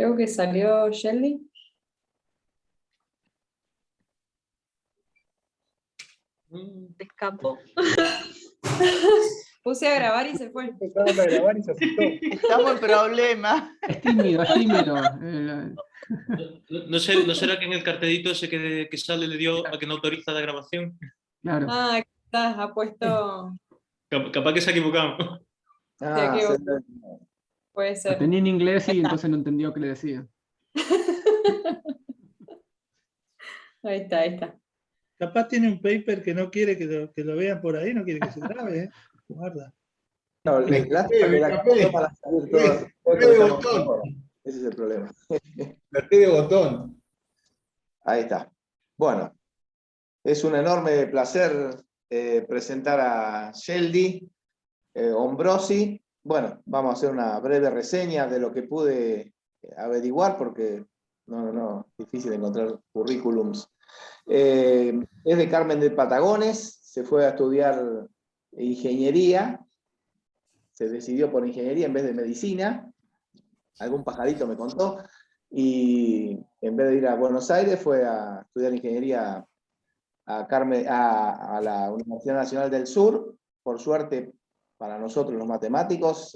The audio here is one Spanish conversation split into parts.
Creo que salió Shelly. Se escapó. Puse a grabar y se fue. Empezaron a grabar y se asustó. Estamos en problema. Es tímido, es tímido. ¿No será que en el cartelito ese que sale le dio a que no autoriza la grabación? Claro. Ah, quizás ha puesto. Capaz que se ha equivocado. Ah, Se sí. Puede Lo ser. tenía en inglés y entonces no entendió qué le decía. Ahí está, ahí está. Capaz tiene un paper que no quiere que lo vean por ahí, no quiere que se grabe, ¿eh? Guarda. No, Me escapé, me escapé. para salir Me de botón. Ese es el problema. Me de botón. Ahí está. Bueno, es un enorme placer presentar a Sheldy Hombrosi. Bueno, vamos a hacer una breve reseña de lo que pude averiguar, porque no, difícil encontrar currículums. Es de Carmen de Patagones, se fue a estudiar ingeniería, se decidió por ingeniería en vez de medicina, algún pajarito me contó, y en vez de ir a Buenos Aires fue a estudiar ingeniería a la Universidad Nacional del Sur. Por suerte para nosotros los matemáticos,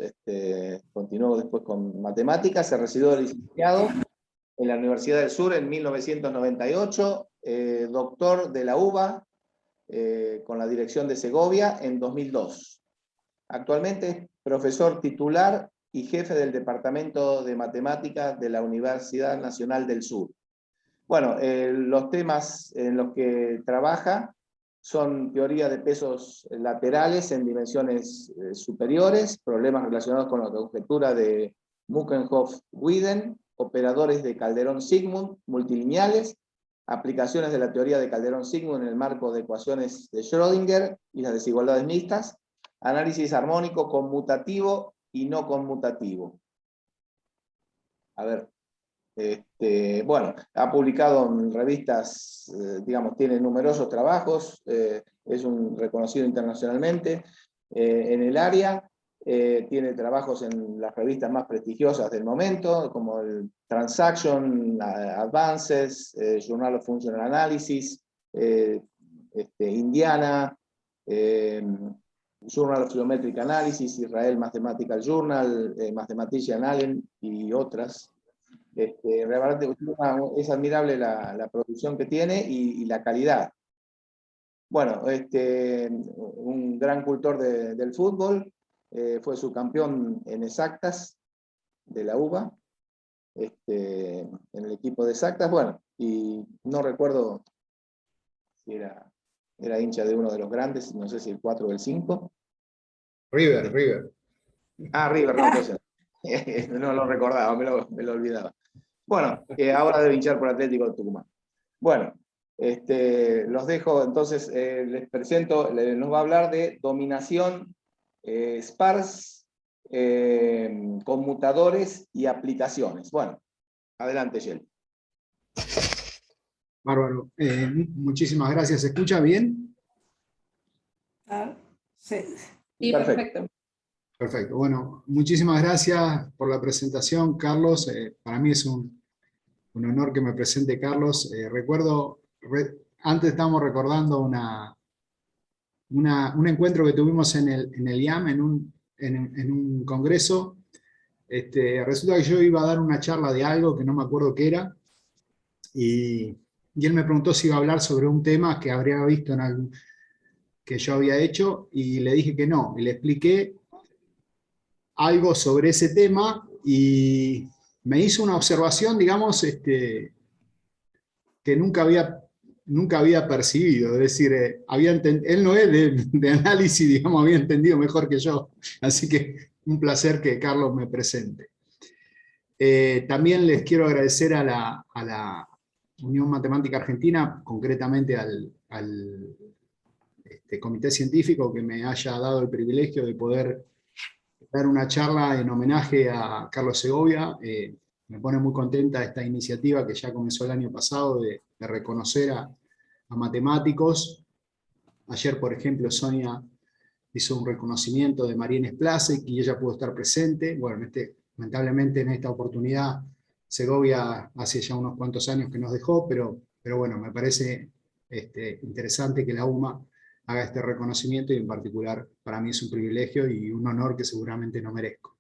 continuó después con matemáticas, se recibió de licenciado en la Universidad del Sur en 1998, doctor de la UBA con la dirección de Segovia en 2002. Actualmente es profesor titular y jefe del Departamento de Matemáticas de la Universidad Nacional del Sur. Bueno, los temas en los que trabaja son teoría de pesos laterales en dimensiones superiores, problemas relacionados con la conjetura de Munkenhoff-Widen, operadores de Calderón-Sigmund multilineales, aplicaciones de la teoría de Calderón-Sigmund en el marco de ecuaciones de Schrödinger y las desigualdades mixtas, análisis armónico conmutativo y no conmutativo. A ver, bueno, ha publicado en revistas, digamos, tiene numerosos trabajos, es un reconocido internacionalmente en el área, tiene trabajos en las revistas más prestigiosas del momento, como el Transaction Advances, Journal of Functional Analysis, Indiana, Journal of Geometric Analysis, Israel Mathematical Journal, Mathematician Allen y otras. Realmente es admirable la producción que tiene y la calidad. Bueno, un gran cultor del fútbol, fue subcampeón en exactas de la UBA, en el equipo de exactas, bueno, y no recuerdo si era hincha de uno de los grandes, no sé si el 4 o el 5. River. Ah, River, no, entonces, no lo recordaba, me lo olvidaba. Bueno, ahora debe hinchar por Atlético de Tucumán. Bueno, los dejo, entonces les presento, nos va a hablar de dominación sparse, conmutadores y aplicaciones. Bueno, adelante, Shell. Bárbaro. Muchísimas gracias. ¿Se escucha bien? Sí, perfecto. Perfecto. Bueno, muchísimas gracias por la presentación, Carlos. Para mí es un honor que me presente Carlos. Antes estábamos recordando un encuentro que tuvimos en el IAM, en un congreso. Resulta que yo iba a dar una charla de algo que no me acuerdo qué era, y él me preguntó si iba a hablar sobre un tema que habría visto que yo había hecho, y le dije que no, y le expliqué algo sobre ese tema, y me hizo una observación, digamos, que nunca había percibido. Es decir, él no es de análisis, digamos, había entendido mejor que yo. Así que un placer que Carlos me presente. También les quiero agradecer a la Unión Matemática Argentina, concretamente al comité científico, que me haya dado el privilegio de poder dar una charla en homenaje a Carlos Segovia. Me pone muy contenta esta iniciativa que ya comenzó el año pasado de reconocer a matemáticos. Ayer, por ejemplo, Sonia hizo un reconocimiento de Marianne Splasek y ella pudo estar presente. Bueno, lamentablemente en esta oportunidad Segovia hace ya unos cuantos años que nos dejó, pero bueno, me parece interesante que la UMA haga este reconocimiento y en particular para mí es un privilegio y un honor que seguramente no merezco.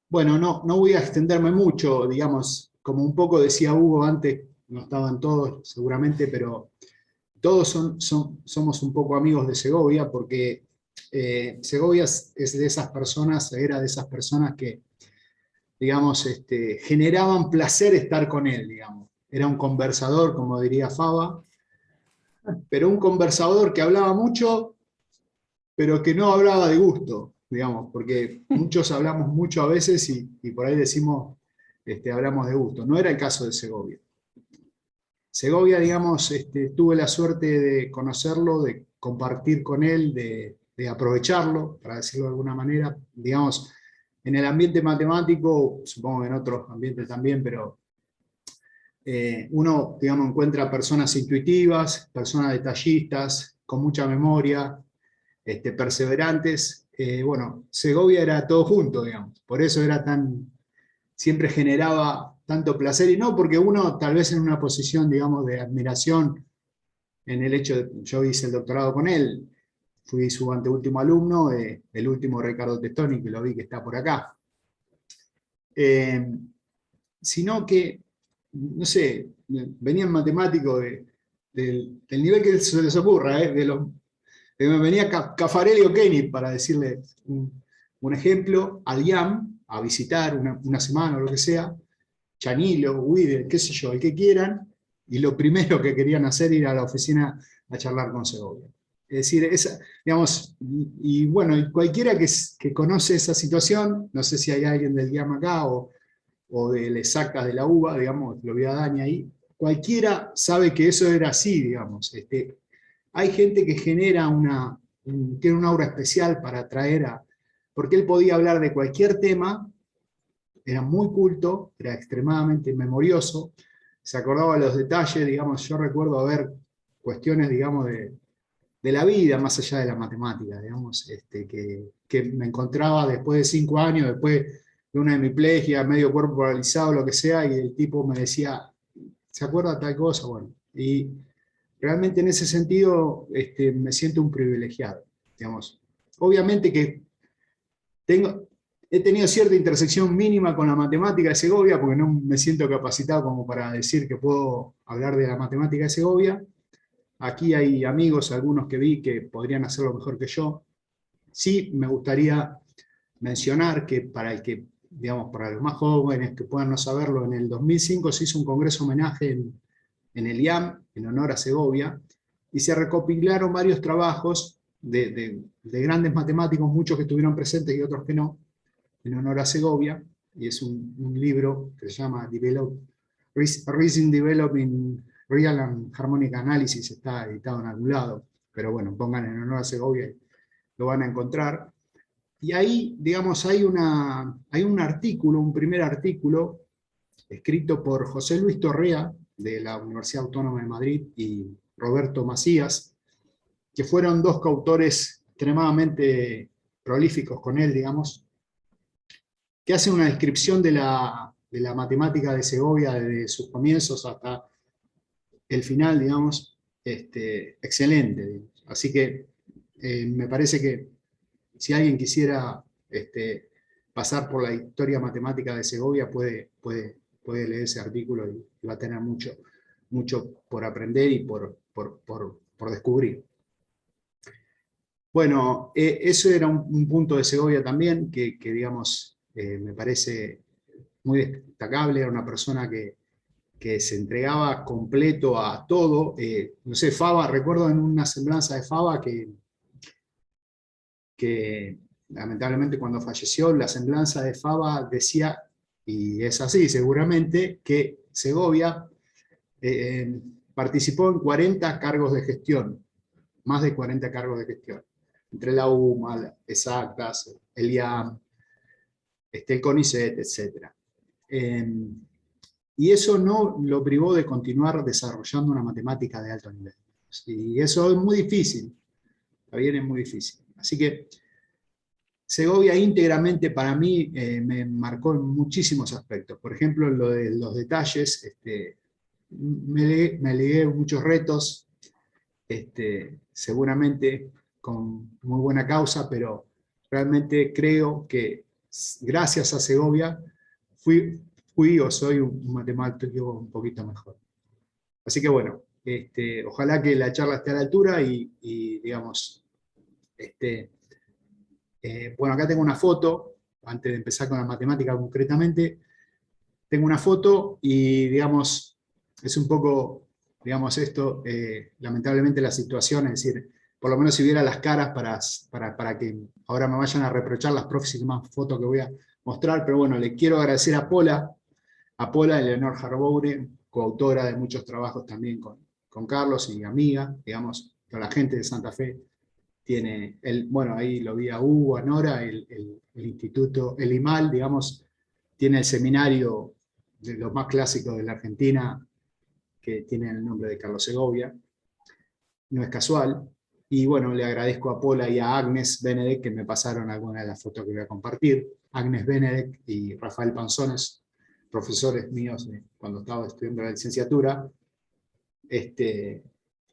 Bueno, no voy a extenderme mucho, digamos, como un poco decía Hugo antes, no estaban todos seguramente, pero todos somos un poco amigos de Segovia, porque Segovia es de esas personas, era de esas personas que, digamos, generaban placer estar con él, digamos. Era un conversador, como diría Fava, pero un conversador que hablaba mucho, pero que no hablaba de gusto, digamos, porque muchos hablamos mucho a veces y por ahí decimos, hablamos de gusto. No era el caso de Segovia. Segovia, digamos, tuve la suerte de conocerlo, de compartir con él, de aprovecharlo, para decirlo de alguna manera, digamos, en el ambiente matemático, supongo que en otros ambientes también, pero uno, digamos, encuentra personas intuitivas, personas detallistas, con mucha memoria, perseverantes. Bueno, Segovia era todo junto, digamos, por eso era siempre generaba tanto placer, y no porque uno tal vez en una posición, digamos, de admiración, en el hecho de, yo hice el doctorado con él, fui su anteúltimo alumno, el último Ricardo Testoni, que lo vi que está por acá. Sino que, no sé, venían matemáticos del nivel que se les ocurra, venía Caffarelli o Koenig, para decirle un ejemplo, al IAM, a visitar una semana o lo que sea, Chanilo, Wider, qué sé yo, el que quieran, y lo primero que querían hacer era ir a la oficina a charlar con Segovia. Es decir, digamos, y bueno, y cualquiera que conoce esa situación, no sé si hay alguien del IAM acá o de Exactas de la UBA, digamos, lo vi a Dani ahí, cualquiera sabe que eso era así, digamos. Hay gente que genera tiene una aura especial para atraer porque él podía hablar de cualquier tema, era muy culto, era extremadamente memorioso, se acordaba de los detalles, digamos, yo recuerdo haber cuestiones, digamos, de la vida, más allá de la matemática, digamos, que me encontraba después de 5 años, después de una hemiplegia, medio cuerpo paralizado, lo que sea, y el tipo me decía, ¿se acuerda de tal cosa? Bueno, y realmente en ese sentido me siento un privilegiado, digamos. Obviamente que he tenido cierta intersección mínima con la matemática de Segovia, porque no me siento capacitado como para decir que puedo hablar de la matemática de Segovia. Aquí hay amigos, algunos que vi que podrían hacerlo mejor que yo. Sí, me gustaría mencionar que digamos, para los más jóvenes que puedan no saberlo, en el 2005 se hizo un congreso homenaje en el IAM, en honor a Segovia, y se recopilaron varios trabajos de grandes matemáticos, muchos que estuvieron presentes y otros que no, en honor a Segovia, y es un libro que se llama Reason Developing Real and Harmonic Analysis, está editado en algún lado, pero bueno, pongan en honor a Segovia y lo van a encontrar. Y ahí, digamos, hay un artículo, un primer artículo, escrito por José Luis Torrea, de la Universidad Autónoma de Madrid, y Roberto Macías, que fueron dos coautores extremadamente prolíficos con él, digamos, que hacen una descripción de la matemática de Segovia desde sus comienzos hasta el final, digamos, excelente. Digamos. Así que me parece que si alguien quisiera pasar por la historia matemática de Segovia, puede leer ese artículo y va a tener mucho por aprender y por descubrir. Bueno, eso era un punto de Segovia también, que digamos, me parece muy destacable. Era una persona que se entregaba completo a todo. No sé, Fava, recuerdo en una semblanza de Fava que lamentablemente cuando falleció, la semblanza de Fava decía, y es así seguramente, que Segovia participó en 40 cargos de gestión, más de 40 cargos de gestión, entre la UMA, Exactas, el IAM, el CONICET, etc. Y eso no lo privó de continuar desarrollando una matemática de alto nivel. Y eso es muy difícil, también es muy difícil. Así que Segovia íntegramente para mí me marcó en muchísimos aspectos. Por ejemplo, en lo de los detalles, me legué muchos retos, seguramente con muy buena causa, pero realmente creo que gracias a Segovia fui o soy un matemático un poquito mejor. Así que bueno, ojalá que la charla esté a la altura y digamos, bueno, acá tengo una foto, antes de empezar con la matemática concretamente, tengo una foto y digamos, es un poco, digamos esto, lamentablemente la situación, es decir, por lo menos si viera las caras para que ahora me vayan a reprochar las próximas fotos que voy a mostrar, pero bueno, le quiero agradecer a Pola Eleonor Harboure, coautora de muchos trabajos también con Carlos y amiga, digamos, con la gente de Santa Fe. Tiene, bueno, ahí lo vi a Hugo, a Nora, el instituto, el IMAL, digamos, tiene el seminario de los más clásicos de la Argentina, que tiene el nombre de Carlos Segovia, no es casual. Y bueno, le agradezco a Pola y a Agnes Benedek que me pasaron algunas de las fotos que voy a compartir. Agnes Benedek y Rafael Panzones, profesores míos cuando estaba estudiando la licenciatura,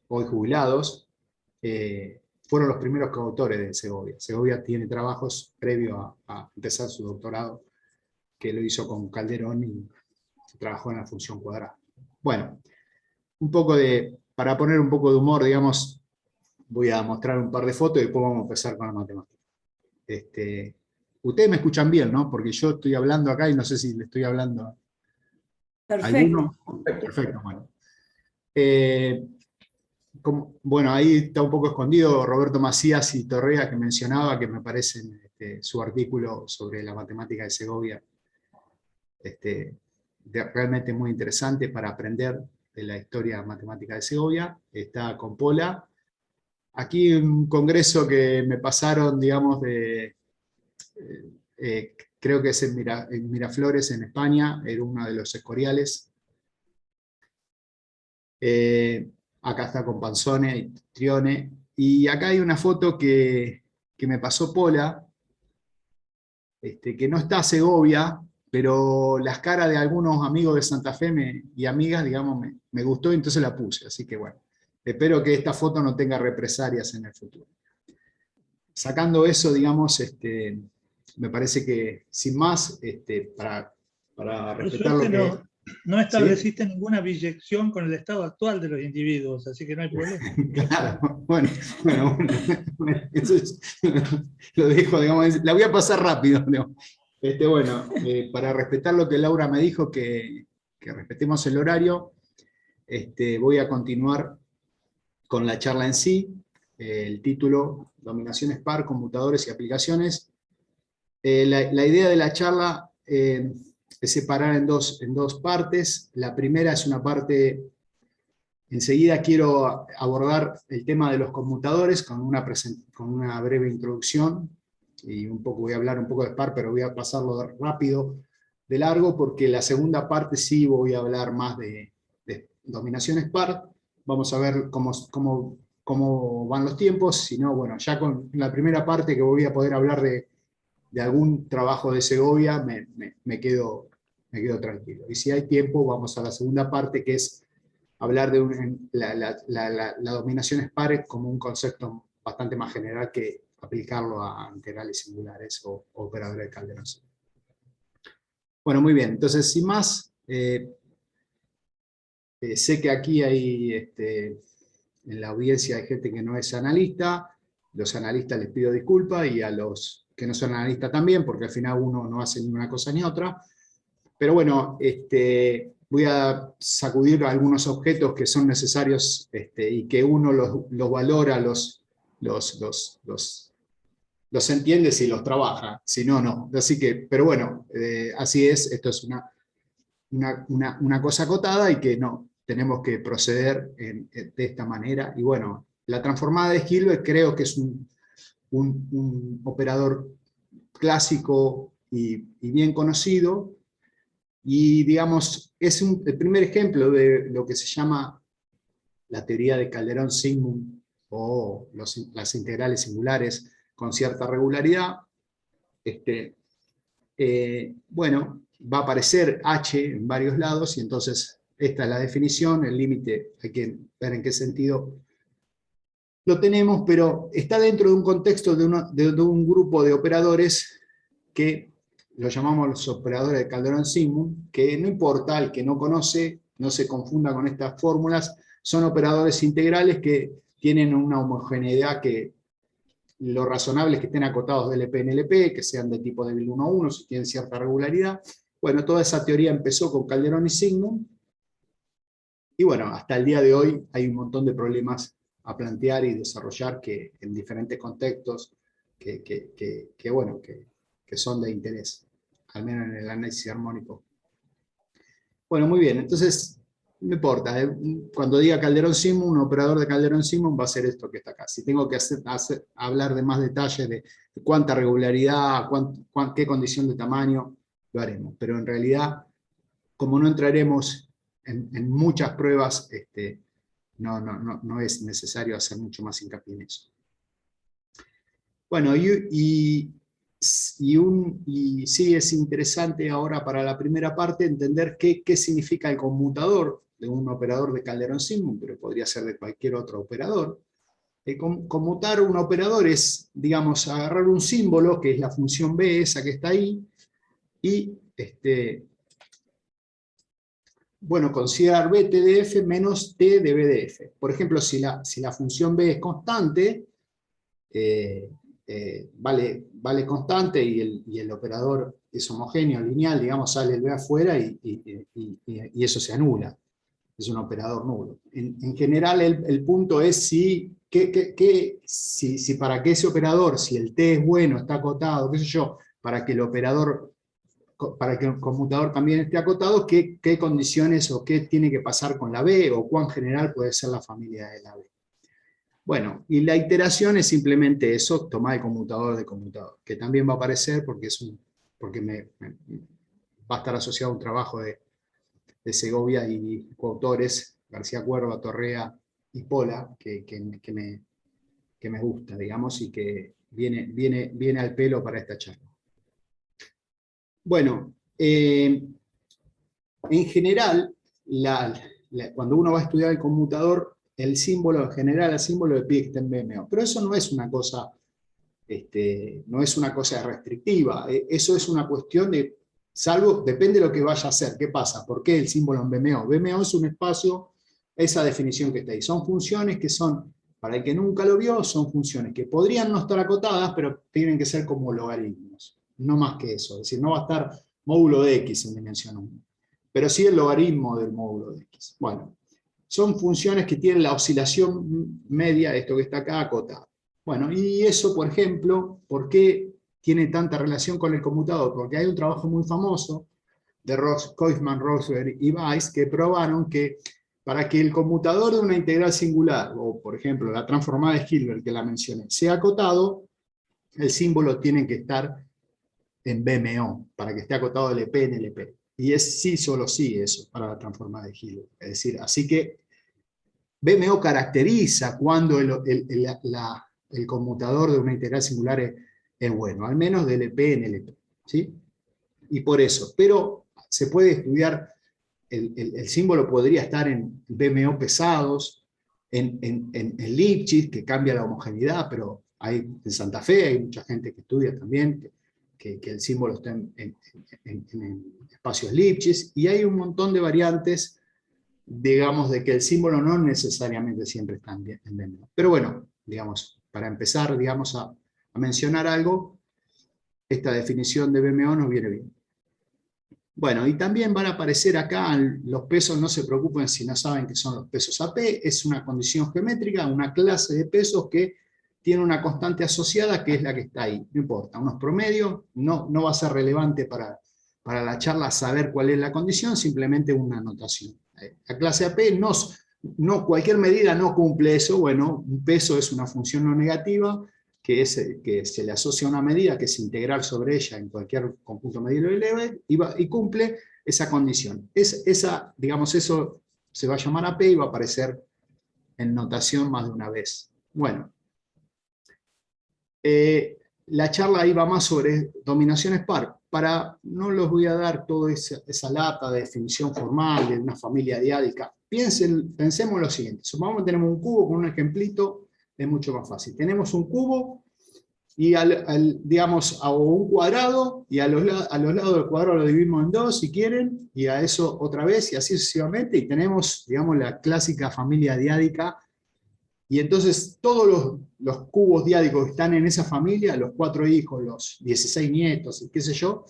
hoy jubilados, fueron los primeros coautores de Segovia. Segovia tiene trabajos previo a empezar su doctorado, que lo hizo con Calderón y trabajó en la función cuadrada. Bueno, para poner un poco de humor, digamos, voy a mostrar un par de fotos y después vamos a empezar con la matemática. Ustedes me escuchan bien, ¿no? Porque yo estoy hablando acá y no sé si le estoy hablando a alguno. Perfecto, bueno. Bueno, ahí está un poco escondido Roberto Macías y Torrea, que mencionaba, que me parece su artículo sobre la matemática de Segovia realmente muy interesante para aprender de la historia matemática de Segovia. Está con Pola. Aquí un congreso que me pasaron, digamos, creo que es en Miraflores, en España, era uno de los Escoriales. Acá está con Panzone y Trione. Y acá hay una foto que me pasó Pola, que no está Segovia, pero las caras de algunos amigos de Santa Fe y amigas, digamos, me gustó y entonces la puse. Así que bueno, espero que esta foto no tenga represalias en el futuro. Sacando eso, digamos, me parece que sin más, para respetar lo que... No estableciste ninguna biyección con el estado actual de los individuos, así que no hay problema. Claro, bueno, eso lo dejo, digamos, la voy a pasar rápido. ¿No? Bueno, para respetar lo que Laura me dijo, que respetemos el horario, voy a continuar con la charla en sí, el título, Dominaciones par, computadores y aplicaciones. La idea de la charla es separar en dos partes. La primera es una parte, enseguida quiero abordar el tema de los computadores con una breve introducción, y voy a hablar un poco de SPAR, pero voy a pasarlo rápido, de largo, porque la segunda parte sí voy a hablar más de dominación SPAR. Vamos a ver cómo van los tiempos, si no, bueno, ya con la primera parte que voy a poder hablar de algún trabajo de Segovia, me quedo tranquilo. Y si hay tiempo, vamos a la segunda parte, que es hablar de la dominación SPAR como un concepto bastante más general que aplicarlo a integrales singulares o operadores de Calderón. Bueno, muy bien. Entonces, sin más, sé que aquí hay, en la audiencia hay gente que no es analista. Los analistas les pido disculpas, y a los que no son analistas también, porque al final uno no hace ni una cosa ni otra. Pero bueno, voy a sacudir algunos objetos que son necesarios y que uno los valora, los entiende si los trabaja, si no, no. Así que, pero bueno, así es, esto es una cosa acotada y que no, tenemos que proceder de esta manera. Y bueno, la transformada de Hilbert creo que es un operador clásico y bien conocido, y digamos, es el primer ejemplo de lo que se llama la teoría de Calderón-Sigmund, o las integrales singulares con cierta regularidad. bueno, va a aparecer H en varios lados, y entonces esta es la definición, el límite hay que ver en qué sentido lo tenemos, pero está dentro de un contexto de un grupo de operadores que lo llamamos los operadores de Calderón-Simon, que no importa, el que no conoce, no se confunda con estas fórmulas, son operadores integrales que tienen una homogeneidad que lo razonable es que estén acotados de LP en LP, que sean de tipo débil 1-1, si tienen cierta regularidad. Bueno, toda esa teoría empezó con Calderón y Sigmund, y bueno, hasta el día de hoy hay un montón de problemas a plantear y desarrollar que en diferentes contextos bueno, que son de interés, al menos en el análisis armónico. Bueno, muy bien, entonces, no importa, cuando diga Calderón-Simon, un operador de Calderón-Simon va a ser esto que está acá. Si tengo que hablar de más detalles de cuánta regularidad, qué condición de tamaño, lo haremos. Pero en realidad, como no entraremos en muchas pruebas, no es necesario hacer mucho más hincapié en eso. Bueno, y sí es interesante ahora para la primera parte entender qué significa el conmutador de un operador de Calderón-Simon, pero podría ser de cualquier otro operador. Conmutar un operador es, digamos, agarrar un símbolo, que es la función B, esa que está ahí, y bueno, considerar B T de F menos T de B de F. Por ejemplo, si la función B es constante, vale constante y el operador es homogéneo, lineal, digamos, sale el B afuera y eso se anula. Es un operador nulo. En general, el punto es si para que ese operador, si el T es bueno, está acotado, qué sé yo, para que el conmutador también esté acotado, qué condiciones o qué tiene que pasar con la B, o cuán general puede ser la familia de la B. Bueno, y la iteración es simplemente eso, tomar el conmutador de conmutador, que también va a aparecer porque va a estar asociado a un trabajo de Segovia y coautores, García Cuerva, Torrea y Pola, que me gusta, digamos, y que viene al pelo para esta charla. Bueno, en general, cuando uno va a estudiar el conmutador, el símbolo en general, el símbolo de pie que está en BMO. Pero eso no es una cosa, no es una cosa restrictiva. Eso es una cuestión de, depende de lo que vaya a hacer. ¿Qué pasa? ¿Por qué el símbolo en BMO? BMO es un espacio, esa definición que está ahí. Son funciones que son, para el que nunca lo vio, son funciones que podrían no estar acotadas, pero tienen que ser como logaritmos. No más que eso. Es decir, no va a estar módulo de X en dimensión 1. Pero sí el logaritmo del módulo de X. Bueno. Son funciones que tienen la oscilación media, esto que está acá, acotada. Bueno, y eso, por ejemplo, ¿por qué tiene tanta relación con el conmutador? Porque hay un trabajo muy famoso de Koifman, Rosberg y Weiss que probaron que para que el conmutador de una integral singular, o por ejemplo la transformada de Hilbert que la mencioné, sea acotado, el símbolo tiene que estar en BMO, para que esté acotado LP en LP. Y es sí, solo sí eso, para la transformada de Hilbert. Es decir, así que BMO caracteriza cuando el conmutador de una integral singular es bueno, al menos de LP en LP. ¿Sí? Y por eso, pero se puede estudiar, el símbolo podría estar en BMO pesados, en Lipschitz, que cambia la homogeneidad, pero en Santa Fe hay mucha gente que estudia también, que el símbolo está en espacios Lipschitz, y hay un montón de variantes, digamos, de que el símbolo no necesariamente siempre está en BMO. Pero bueno, digamos, para empezar, digamos, a mencionar algo, esta definición de BMO nos viene bien. Bueno, y también van a aparecer acá los pesos, no se preocupen si no saben qué son los pesos AP, es una condición geométrica, una clase de pesos que tiene una constante asociada que es la que está ahí, no importa, unos promedios, no va a ser relevante para la charla saber cuál es la condición, simplemente una notación. La clase AP, cualquier medida no cumple eso. Bueno, un peso es una función no negativa que se le asocia a una medida que es integral sobre ella en cualquier conjunto medible y cumple esa condición. Digamos, eso se va a llamar AP y va a aparecer en notación más de una vez. Bueno, la charla iba más sobre dominaciones par. No los voy a dar toda esa lata de definición formal de una familia diádica. Pensemos lo siguiente. Supongamos que tenemos un cubo con un ejemplito, es mucho más fácil. Tenemos un cubo y digamos, a un cuadrado, y a los lados del cuadrado lo dividimos en dos, si quieren, y a eso otra vez, y así sucesivamente, y tenemos, digamos, la clásica familia diádica. Y entonces todos los cubos diádicos que están en esa familia, los 4 hijos, los 16 nietos, y qué sé yo,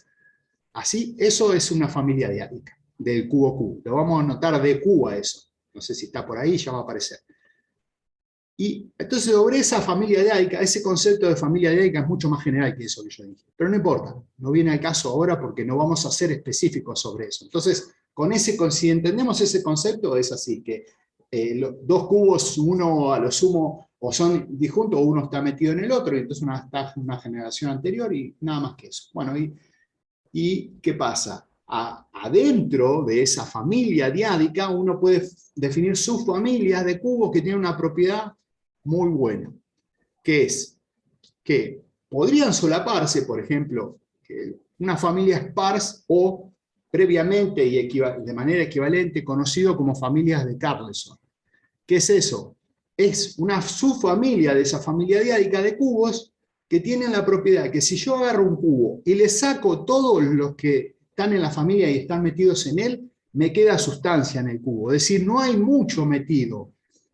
así, eso es una familia diádica, del cubo cubo. Lo vamos a anotar de cubo a eso. No sé si está por ahí, ya va a aparecer. Y entonces sobre esa familia diádica, ese concepto de familia diádica es mucho más general que eso que yo dije. Pero no importa, no viene al caso ahora porque no vamos a ser específicos sobre eso. Entonces, si entendemos ese concepto, es así, que los dos cubos, uno a lo sumo, o son disjuntos, o uno está metido en el otro, y entonces está una generación anterior, y nada más que eso. Bueno, ¿y qué pasa? Adentro de esa familia diádica, uno puede definir subfamilias de cubos que tienen una propiedad muy buena, que es que podrían solaparse, por ejemplo, una familia sparse o previamente y de manera equivalente conocido como familias de Carlson. ¿Qué es eso? Es una subfamilia de esa familia diádica de cubos que tienen la propiedad que si yo agarro un cubo y le saco todos los que están en la familia y están metidos en él, me queda sustancia en el cubo. Es decir, no hay mucho metido.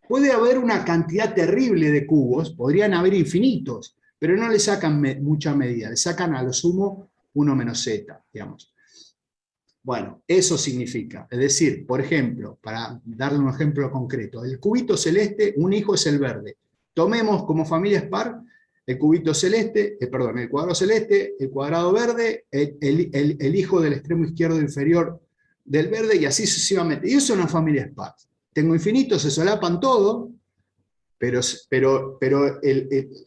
Puede haber una cantidad terrible de cubos, podrían haber infinitos, pero no le sacan mucha medida, le sacan a lo sumo 1 menos z, digamos. Bueno, eso significa, es decir, por ejemplo, para darle un ejemplo concreto, el cubito celeste, un hijo es el verde. Tomemos como familia SPAR el cubito celeste, el cuadrado celeste, el cuadrado verde, el hijo del extremo izquierdo inferior del verde, y así sucesivamente. Y eso es una familia SPAR. Tengo infinitos, se solapan todo, pero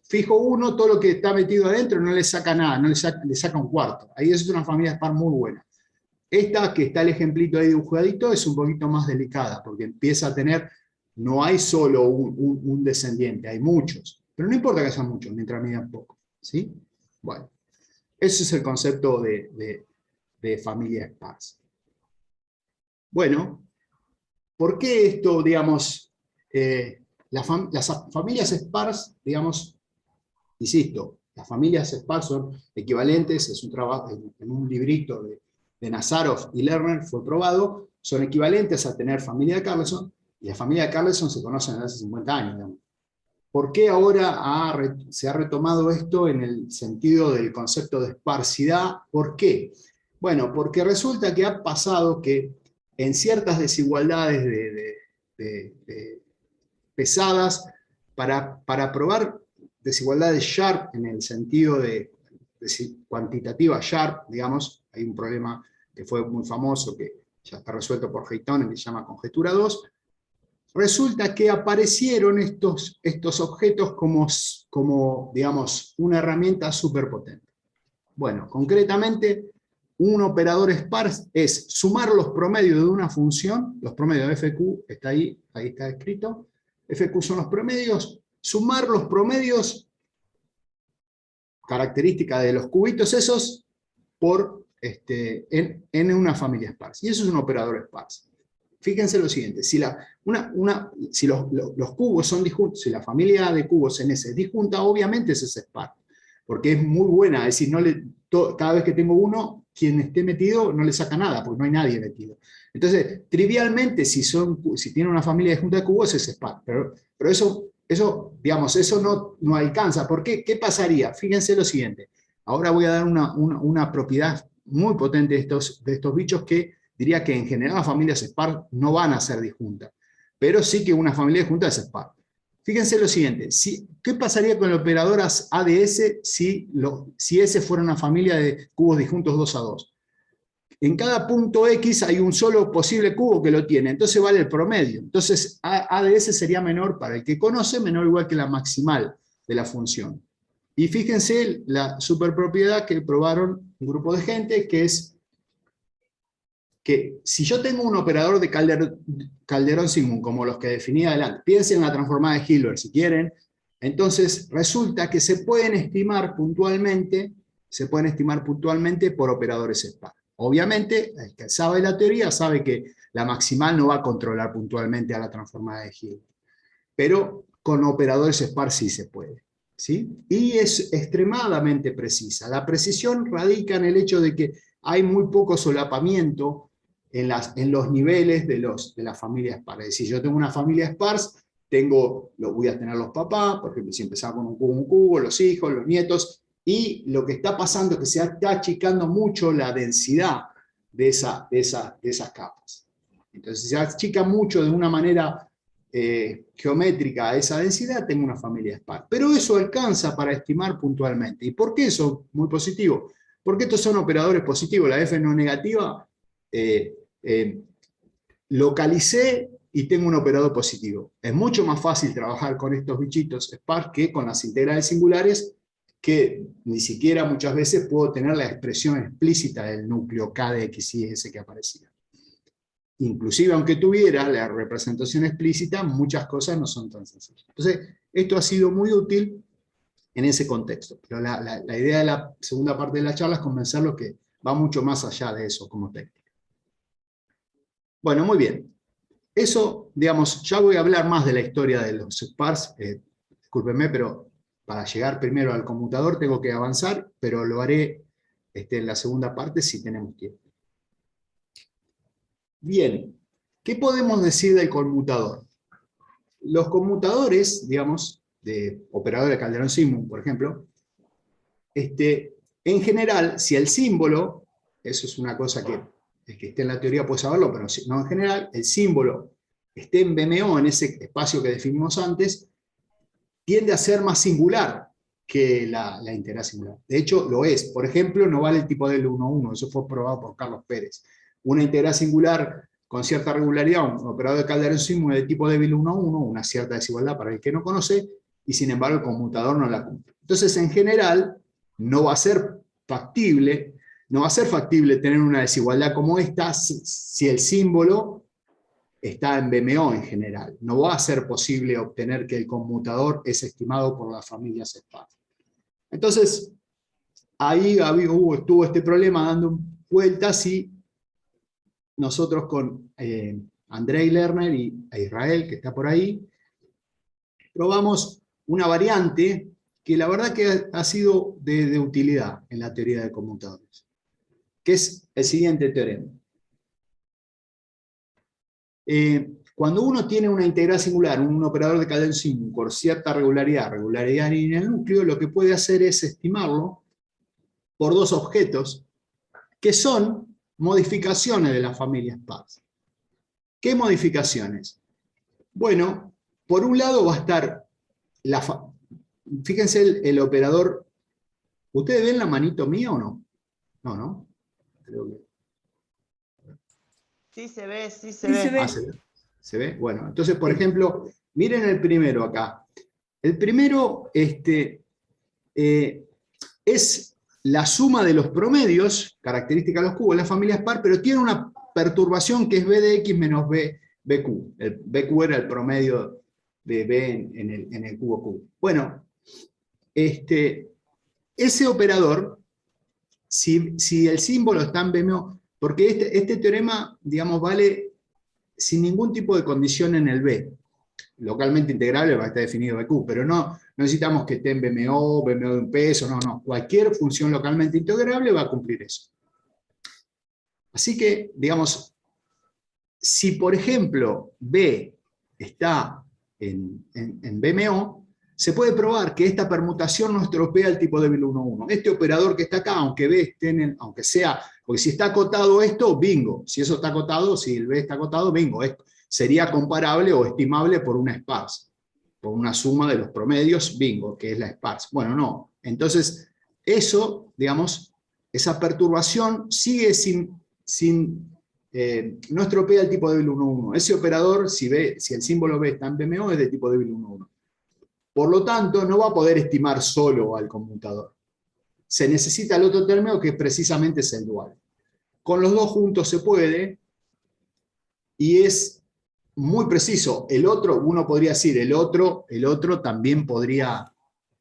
fijo uno, todo lo que está metido adentro no le saca nada, le saca un cuarto. Ahí eso es una familia SPAR muy buena. Esta, que está el ejemplito ahí dibujadito, es un poquito más delicada, porque empieza a tener, no hay solo un descendiente, hay muchos. Pero no importa que sean muchos, mientras midan poco. ¿Sí? Bueno, ese es el concepto de familia SPARS. Bueno, ¿por qué esto, digamos, las familias SPARS, digamos, insisto, las familias SPARS son equivalentes, es un trabajo en un librito de Nazarov y Lerner, fue probado, son equivalentes a tener familia de Carlson, y la familia de Carlson se conocen desde hace 50 años, digamos. ¿Por qué ahora se ha retomado esto en el sentido del concepto de esparcidad? ¿Por qué? Bueno, porque resulta que ha pasado que en ciertas desigualdades pesadas, para probar desigualdades Sharp en el sentido de cuantitativa Sharp, digamos, hay un problema que fue muy famoso, que ya está resuelto por Hayton, que se llama conjetura 2, resulta que aparecieron estos objetos como, digamos, una herramienta superpotente. Bueno, concretamente, un operador sparse es sumar los promedios de una función, los promedios de FQ, está ahí está escrito, FQ son los promedios, sumar los promedios, característica de los cubitos esos, en una familia sparse. Y eso es un operador sparse. Fíjense lo siguiente, si los cubos son disjuntos, si la familia de cubos en S es disjunta, obviamente ese es SPAR, porque es muy buena, es decir, cada vez que tengo uno, quien esté metido no le saca nada, porque no hay nadie metido. Entonces, trivialmente, si tiene una familia disjunta de cubos, es SPAR, pero eso, digamos, eso no alcanza. ¿Por qué? ¿Qué pasaría? Fíjense lo siguiente, ahora voy a dar una propiedad muy potente de estos bichos que diría que en general las familias SPAR no van a ser disjuntas, pero sí que una familia disjunta es SPAR. Fíjense lo siguiente, ¿qué pasaría con el operador ADS si S fuera una familia de cubos disjuntos 2 a 2? En cada punto X hay un solo posible cubo que lo tiene, entonces vale el promedio. Entonces ADS sería menor, para el que conoce, menor o igual que la maximal de la función. Y fíjense la superpropiedad que probaron un grupo de gente, que es que si yo tengo un operador de Calderón-Sigmund, como los que definí adelante, piensen en la transformada de Hilbert si quieren, Entonces, resulta que se pueden estimar puntualmente por operadores SPAR. Obviamente, el que sabe la teoría sabe que la maximal no va a controlar puntualmente a la transformada de Hill, pero con operadores SPAR sí se puede, ¿sí? Y es extremadamente precisa. La precisión radica en el hecho de que hay muy poco solapamiento en los niveles de las familias SPAR. Es decir, yo tengo una familia sparse, voy a tener los papás, por ejemplo, si empezaba con un cubo, los hijos, los nietos, y lo que está pasando es que se está achicando mucho la densidad de esas capas. Entonces, si se achica mucho de una manera geométrica a esa densidad, tengo una familia SPAR. Pero eso alcanza para estimar puntualmente. ¿Y por qué eso es muy positivo? Porque estos son operadores positivos, la F no negativa, localicé y tengo un operador positivo. Es mucho más fácil trabajar con estos bichitos SPAR que con las integrales singulares, que ni siquiera muchas veces puedo tener la expresión explícita del núcleo K de X y S que aparecía. Inclusive aunque tuviera la representación explícita, muchas cosas no son tan sencillas. Entonces, esto ha sido muy útil en ese contexto. Pero la idea de la segunda parte de la charla es convencerlos que va mucho más allá de eso como técnica. Bueno, muy bien. Eso, digamos, ya voy a hablar más de la historia de los SPARs. Discúlpenme, pero para llegar primero al conmutador tengo que avanzar, pero lo haré en la segunda parte si tenemos tiempo. Bien, ¿qué podemos decir del conmutador? Los conmutadores, digamos, de operadores de Calderón-Simon, por ejemplo, en general, si el símbolo, eso es una cosa que el que esté en la teoría puede saberlo, pero no en general, el símbolo esté en BMO, en ese espacio que definimos antes, tiende a ser más singular que la integral singular. De hecho, lo es. Por ejemplo, no vale el tipo del 1,1, eso fue probado por Carlos Pérez. Una integral singular con cierta regularidad, un operador de Calderón-Simon de tipo débil 1,1, una cierta desigualdad para el que no conoce, y sin embargo el conmutador no la cumple. Entonces, en general, no va a ser factible tener una desigualdad como esta si el símbolo está en BMO en general. No va a ser posible obtener que el conmutador es estimado por las familias SPAR. Entonces, ahí estuvo este problema dando vueltas y nosotros con Andrei Lerner y a Israel, que está por ahí, probamos una variante que la verdad que ha sido de utilidad en la teoría de conmutadores, que es el siguiente teorema. Cuando uno tiene una integral singular, un operador de Calderón-Simon con cierta regularidad en el núcleo, lo que puede hacer es estimarlo por dos objetos que son modificaciones de la familia SPAR. ¿Qué modificaciones? Bueno, por un lado va a estar, fíjense el operador, ¿ustedes ven la manito mía o no? No, ¿no? Creo que... Sí se ve, sí se Sí ve. se ve. Ah, ¿se ve? Bueno, entonces, por ejemplo, miren el primero acá. El primero es la suma de los promedios, característica de los cubos de la familia SPAR, pero tiene una perturbación que es B de X menos BQ. El BQ era el promedio de B en el cubo Q. Bueno, ese operador, si el símbolo está en BMO, porque este teorema, digamos, vale sin ningún tipo de condición en el B. Localmente integrable va a estar definido BQ, pero no necesitamos que esté en BMO de un peso, no. Cualquier función localmente integrable va a cumplir eso. Así que, digamos, si por ejemplo B está en BMO, se puede probar que esta permutación no estropea el tipo débil 1,1. Este operador que está acá, aunque B esté aunque sea, porque si está acotado esto, bingo. Si eso está acotado, si el B está acotado, bingo. Esto sería comparable o estimable por una sparse, por una suma de los promedios, bingo, que es la sparse. Bueno, no. Entonces, eso, digamos, esa perturbación sigue no estropea el tipo débil 1,1. Ese operador, si el símbolo B está en BMO, es de tipo débil 1,1. Por lo tanto, no va a poder estimar solo al conmutador. Se necesita el otro término que precisamente es el dual. Con los dos juntos se puede, y es muy preciso. El otro, uno podría decir, el otro también podría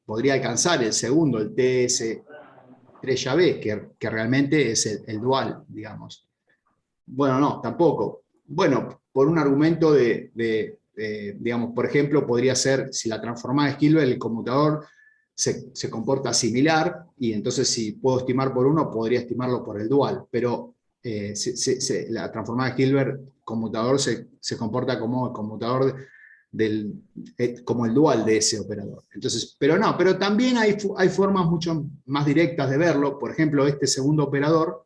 alcanzar el segundo, el TS3B, que realmente es el dual, digamos. Bueno, no, tampoco. Bueno, por un argumento digamos, por ejemplo, podría ser, si la transformada de Hilbert, el conmutador se comporta similar, y entonces si puedo estimar por uno, podría estimarlo por el dual, pero la transformada de Hilbert conmutador se comporta como el conmutador como el dual de ese operador. Entonces, pero también hay formas mucho más directas de verlo. Por ejemplo, este segundo operador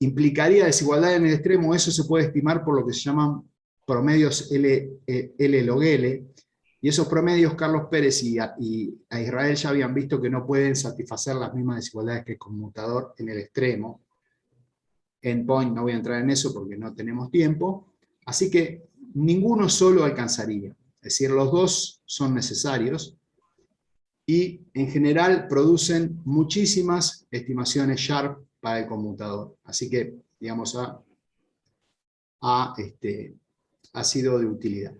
implicaría desigualdad en el extremo. Eso se puede estimar por lo que se llaman promedios L log L, y esos promedios Carlos Pérez y a Israel ya habían visto que no pueden satisfacer las mismas desigualdades que el conmutador en el extremo. Endpoint, no voy a entrar en eso porque no tenemos tiempo, así que ninguno solo alcanzaría. Es decir, los dos son necesarios, y en general producen muchísimas estimaciones Sharp para el conmutador. Así que, digamos, ha sido de utilidad.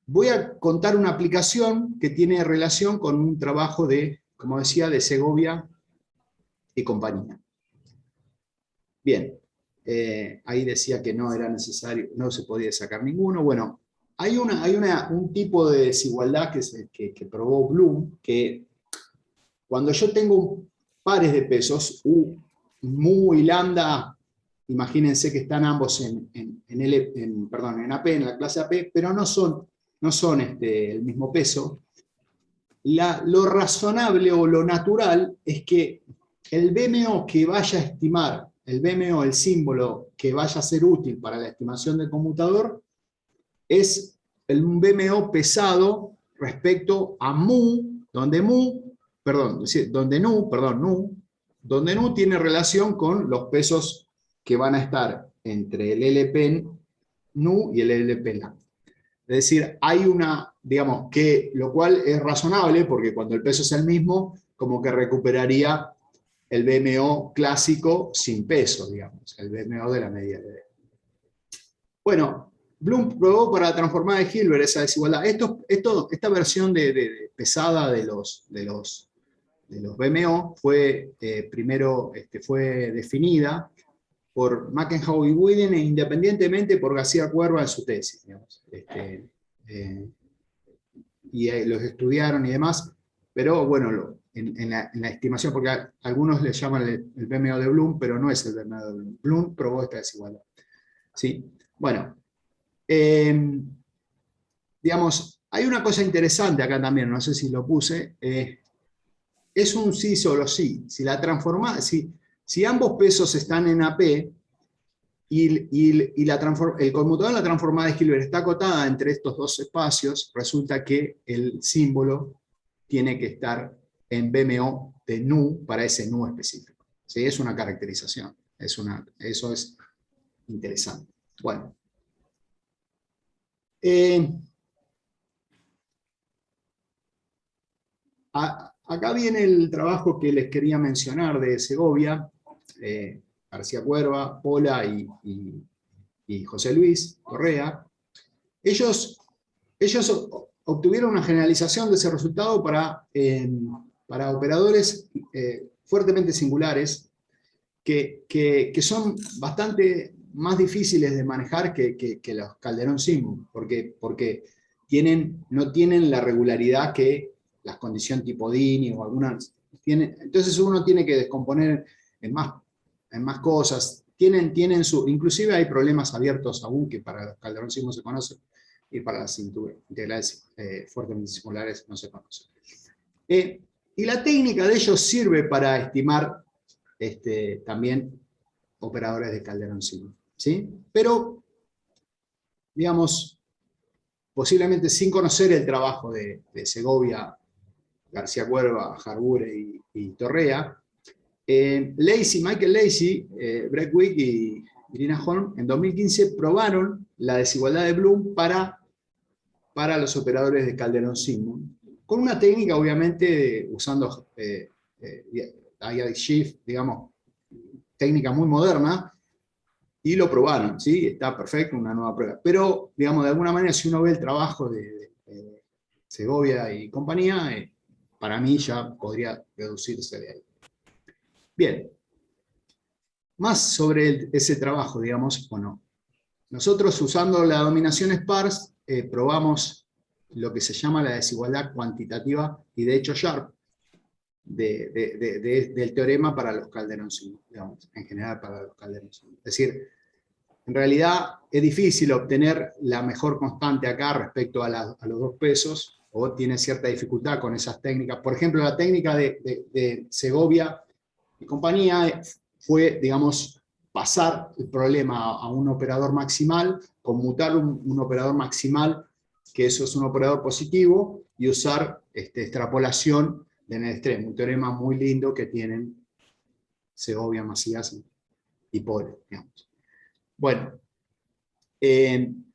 Voy a contar una aplicación que tiene relación con un trabajo como decía, de Segovia y compañía. Bien, ahí decía que no era necesario, no se podía sacar ninguno. Bueno, hay un tipo de desigualdad que probó Bloom, que cuando yo tengo pares de pesos, mu y lambda, imagínense que están ambos en AP, en la clase AP, pero no son el mismo peso. Lo razonable o lo natural es que el BMO que vaya a estimar, el BMO, el símbolo que vaya a ser útil para la estimación del conmutador, es un BMO pesado respecto a mu, donde nu tiene relación con los pesos que van a estar entre el LP nu y el LP lambda. Es decir, hay digamos, lo cual es razonable, porque cuando el peso es el mismo, como que recuperaría el BMO clásico sin peso, digamos, el BMO de la medida de D. Bueno, Bloom probó para la transformada de Hilbert esa desigualdad. Esta versión pesada de los BMO fue primero fue definida por Mackenhau y Widen, e independientemente por García Cuerva en su tesis, digamos. Los estudiaron y demás, pero bueno, en la estimación, porque algunos le llaman el BMO de Bloom, pero no es el BMO de Bloom. Bloom probó esta desigualdad. ¿Sí? Bueno, digamos, hay una cosa interesante acá también, no sé si lo puse, es un sí solo sí. Si ambos pesos están en AP, y el conmutador de la transformada de Hilbert está acotada entre estos dos espacios, resulta que el símbolo tiene que estar en BMO de nu para ese nu específico. ¿Sí? Es una caracterización. Eso es interesante. Bueno. Acá viene el trabajo que les quería mencionar de Segovia, García Cuerva, Pola y José Luis Correa. Ellos obtuvieron una generalización de ese resultado para operadores fuertemente singulares que son bastante más difíciles de manejar que los Calderón-Simon, porque no tienen la regularidad que las condiciones tipo Dini o algunas tienen. Entonces uno tiene que descomponer en más cosas. Inclusive hay problemas abiertos aún que para los Calderón-Simon se conocen, y para las integrales fuertemente singulares no se conocen. Y la técnica de ellos sirve para estimar también operadores de Calderón-Simon, ¿sí? Pero, digamos, posiblemente sin conocer el trabajo de Segovia, García Cuerva, Harbour y Torrea, Michael Lacey, Brett Wick y Irina Holm en 2015 probaron la desigualdad de Bloom para los operadores de Calderón-Simon, con una técnica obviamente usando IAD Shift, digamos, técnica muy moderna, y lo probaron, ¿sí? Está perfecto, una nueva prueba. Pero, digamos, de alguna manera, si uno ve el trabajo de Segovia y compañía, para mí ya podría reducirse de ahí. Bien. Más sobre ese trabajo, digamos, bueno, nosotros usando la dominación sparse probamos lo que se llama la desigualdad cuantitativa y de hecho Sharp del teorema para los Calderón-Summa, digamos, en general para los Calderón-Summa. Es decir, en realidad es difícil obtener la mejor constante acá respecto a los dos pesos, o tiene cierta dificultad con esas técnicas. Por ejemplo, la técnica de Segovia y compañía fue, digamos, pasar el problema a un operador maximal, conmutar un operador maximal, que eso es un operador positivo, y usar extrapolación de en el extremo, un teorema muy lindo que tienen Segovia, Macías y Pole, digamos. Bueno, en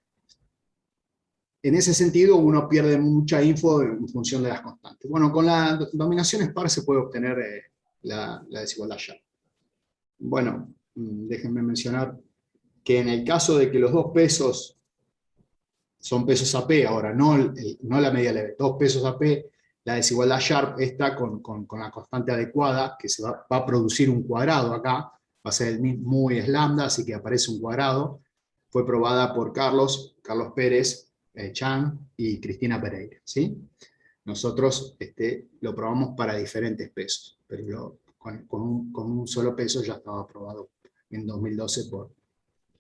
ese sentido uno pierde mucha info en función de las constantes. Bueno, con la dominación sparse se puede obtener la desigualdad Sharp. Bueno, déjenme mencionar que en el caso de que los dos pesos son pesos AP, ahora no la media leve, dos pesos AP, la desigualdad Sharp está con la constante adecuada, que se va a producir un cuadrado acá, va a ser el mismo y es lambda, así que aparece un cuadrado. Fue probada por Carlos Pérez, Chan y Cristina Pereira, ¿sí? Nosotros lo probamos para diferentes pesos, pero con un solo peso ya estaba aprobado en 2012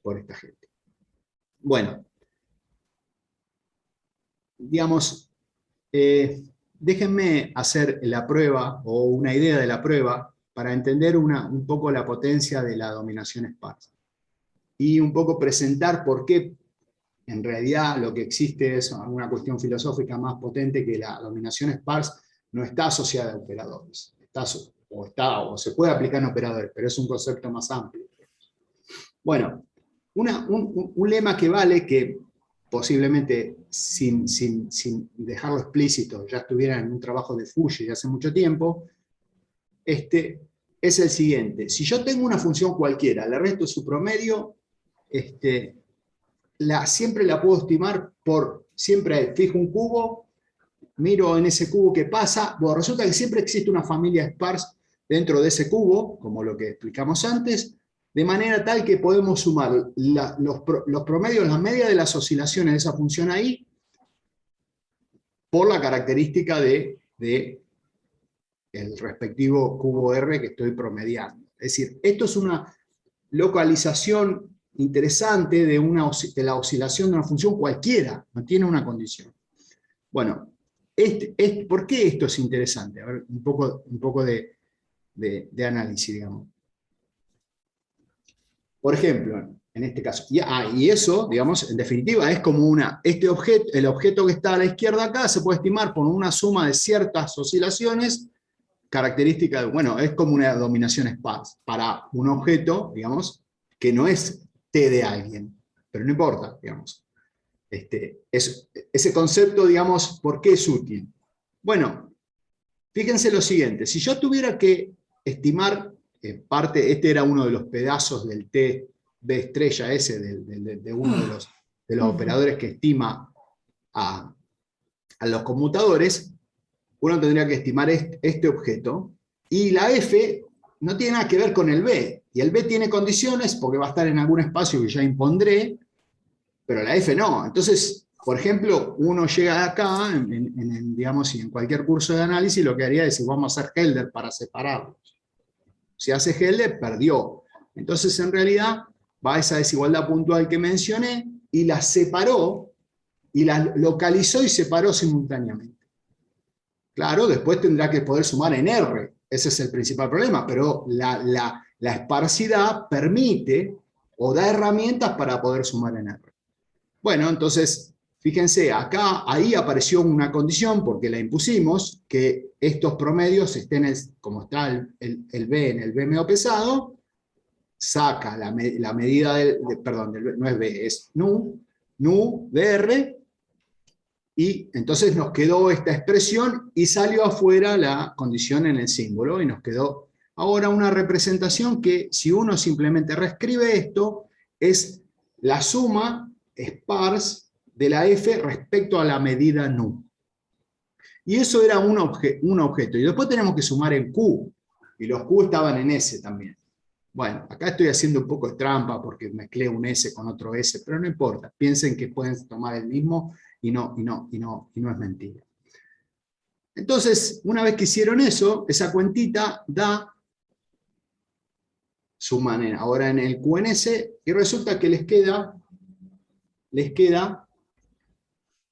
por esta gente. Bueno, digamos, déjenme hacer la prueba, o una idea de la prueba, para entender un poco la potencia de la dominación sparse. Y un poco presentar por qué en realidad lo que existe es una cuestión filosófica más potente, que la dominación sparse no está asociada a operadores. O se puede aplicar en operadores, pero es un concepto más amplio. Bueno, un lema que vale, que posiblemente sin dejarlo explícito ya estuviera en un trabajo de Fuji de hace mucho tiempo, es el siguiente: si yo tengo una función cualquiera, le resto su promedio, siempre la puedo estimar siempre fijo un cubo, miro en ese cubo qué pasa. Bueno, resulta que siempre existe una familia sparse dentro de ese cubo, como lo que explicamos antes, de manera tal que podemos sumar los promedios, la media de las oscilaciones de esa función ahí, por la característica del respectivo cubo R que estoy promediando. Es decir, esto es una localización interesante de la oscilación de una función cualquiera, no tiene una condición. Bueno, ¿por qué esto es interesante? A ver, un poco de análisis, digamos. Por ejemplo, en este caso, y eso, digamos, en definitiva, es como el objeto que está a la izquierda acá se puede estimar por una suma de ciertas oscilaciones, característica bueno, es como una dominación sparse para un objeto, digamos, que no es T de alguien, pero no importa, digamos. Ese concepto, digamos, ¿por qué es útil? Bueno, fíjense lo siguiente: si yo tuviera que estimar este era uno de los pedazos del T B estrella ese, de uno de los operadores que estima a los conmutadores, uno tendría que estimar este objeto, y la F no tiene nada que ver con el B, y el B tiene condiciones porque va a estar en algún espacio que ya impondré, pero la F no. Entonces, por ejemplo, uno llega acá, digamos, y en cualquier curso de análisis lo que haría es decir, vamos a hacer Helder para separarlos. Si hace Helder, perdió. Entonces, en realidad, va a esa desigualdad puntual que mencioné, y la separó, y la localizó y separó simultáneamente. Claro, después tendrá que poder sumar en R. Ese es el principal problema, pero la esparcidad permite o da herramientas para poder sumar en R. Bueno, entonces, fíjense, ahí apareció una condición, porque la impusimos, que estos promedios estén, como está el B en el B medio pesado, saca la medida no es B, es nu de R, y entonces nos quedó esta expresión y salió afuera la condición en el símbolo, y nos quedó ahora una representación que, si uno simplemente reescribe esto, es la suma sparse de la F respecto a la medida nu. Y eso era un objeto. Y después tenemos que sumar en Q, y los Q estaban en S también. Bueno, acá estoy haciendo un poco de trampa porque mezclé un S con otro S, pero no importa. Piensen que pueden tomar el mismo y no es mentira. Entonces, una vez que hicieron eso, esa cuentita da, suman ahora en el QNS, y resulta que les queda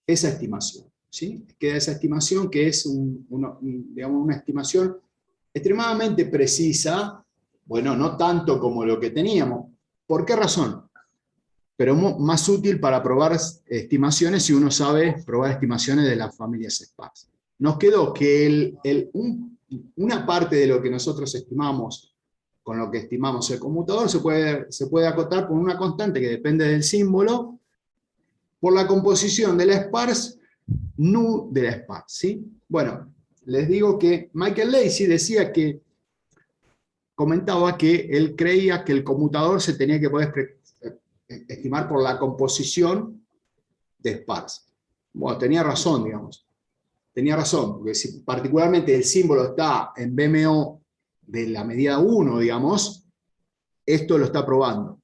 esa estimación. ¿Sí? Queda esa estimación que es digamos, una estimación extremadamente precisa, bueno, no tanto como lo que teníamos. ¿Por qué razón? Pero más útil para probar estimaciones si uno sabe probar estimaciones de las familias sparse. Nos quedó que una parte de lo que nosotros estimamos, con lo que estimamos el conmutador, se puede acotar con una constante que depende del símbolo, por la composición de la sparse, nu de la sparse, ¿sí? Bueno, les digo que Michael Lacy comentaba que él creía que el conmutador se tenía que poder estimar por la composición de sparse. Bueno, tenía razón, digamos. Tenía razón, porque si particularmente el símbolo está en BMO de la medida 1, digamos, esto lo está probando.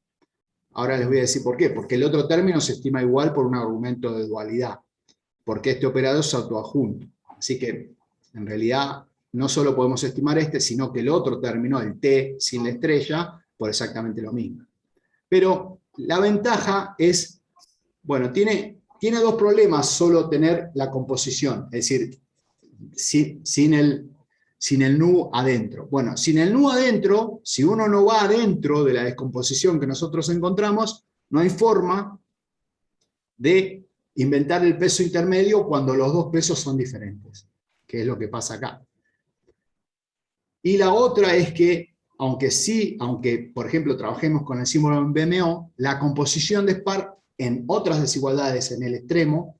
Ahora les voy a decir por qué. Porque el otro término se estima igual por un argumento de dualidad. Porque este operador es autoadjunto. Así que, en realidad, no solo podemos estimar este, sino que el otro término, el T sin la estrella, por exactamente lo mismo. Pero la ventaja es, bueno, tiene dos problemas solo tener la composición, es decir, sin el nu adentro. Bueno, sin el nu adentro, si uno no va adentro de la descomposición que nosotros encontramos, no hay forma de inventar el peso intermedio cuando los dos pesos son diferentes, que es lo que pasa acá. Y la otra es que, aunque por ejemplo trabajemos con el símbolo en BMO, la composición de sparse en otras desigualdades en el extremo,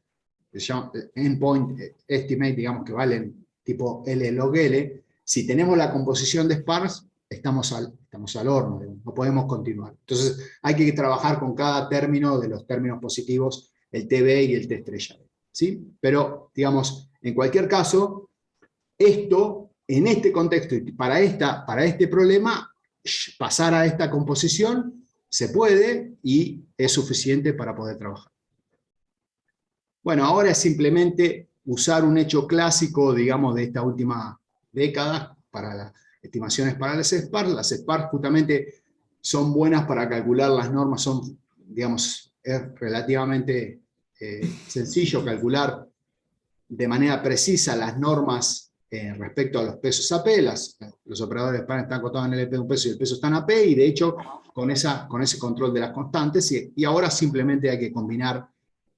que se llama endpoint estimate, digamos que valen tipo L log L, si tenemos la composición de sparse, estamos al horno, no podemos continuar. Entonces hay que trabajar con cada término de los términos positivos, el TB y el T estrella. ¿Sí? Pero, digamos, en cualquier caso, esto, en este contexto y para este problema, pasar a esta composición se puede y es suficiente para poder trabajar. Bueno, ahora es simplemente usar un hecho clásico, digamos, de esta última década para las estimaciones para las sparse. Las sparse justamente son buenas para calcular las normas, digamos, es relativamente sencillo calcular de manera precisa las normas respecto a los pesos AP. Los operadores SPAN están acotados en el EP de un peso y el peso está en AP, y de hecho con ese control de las constantes, y ahora simplemente hay que combinar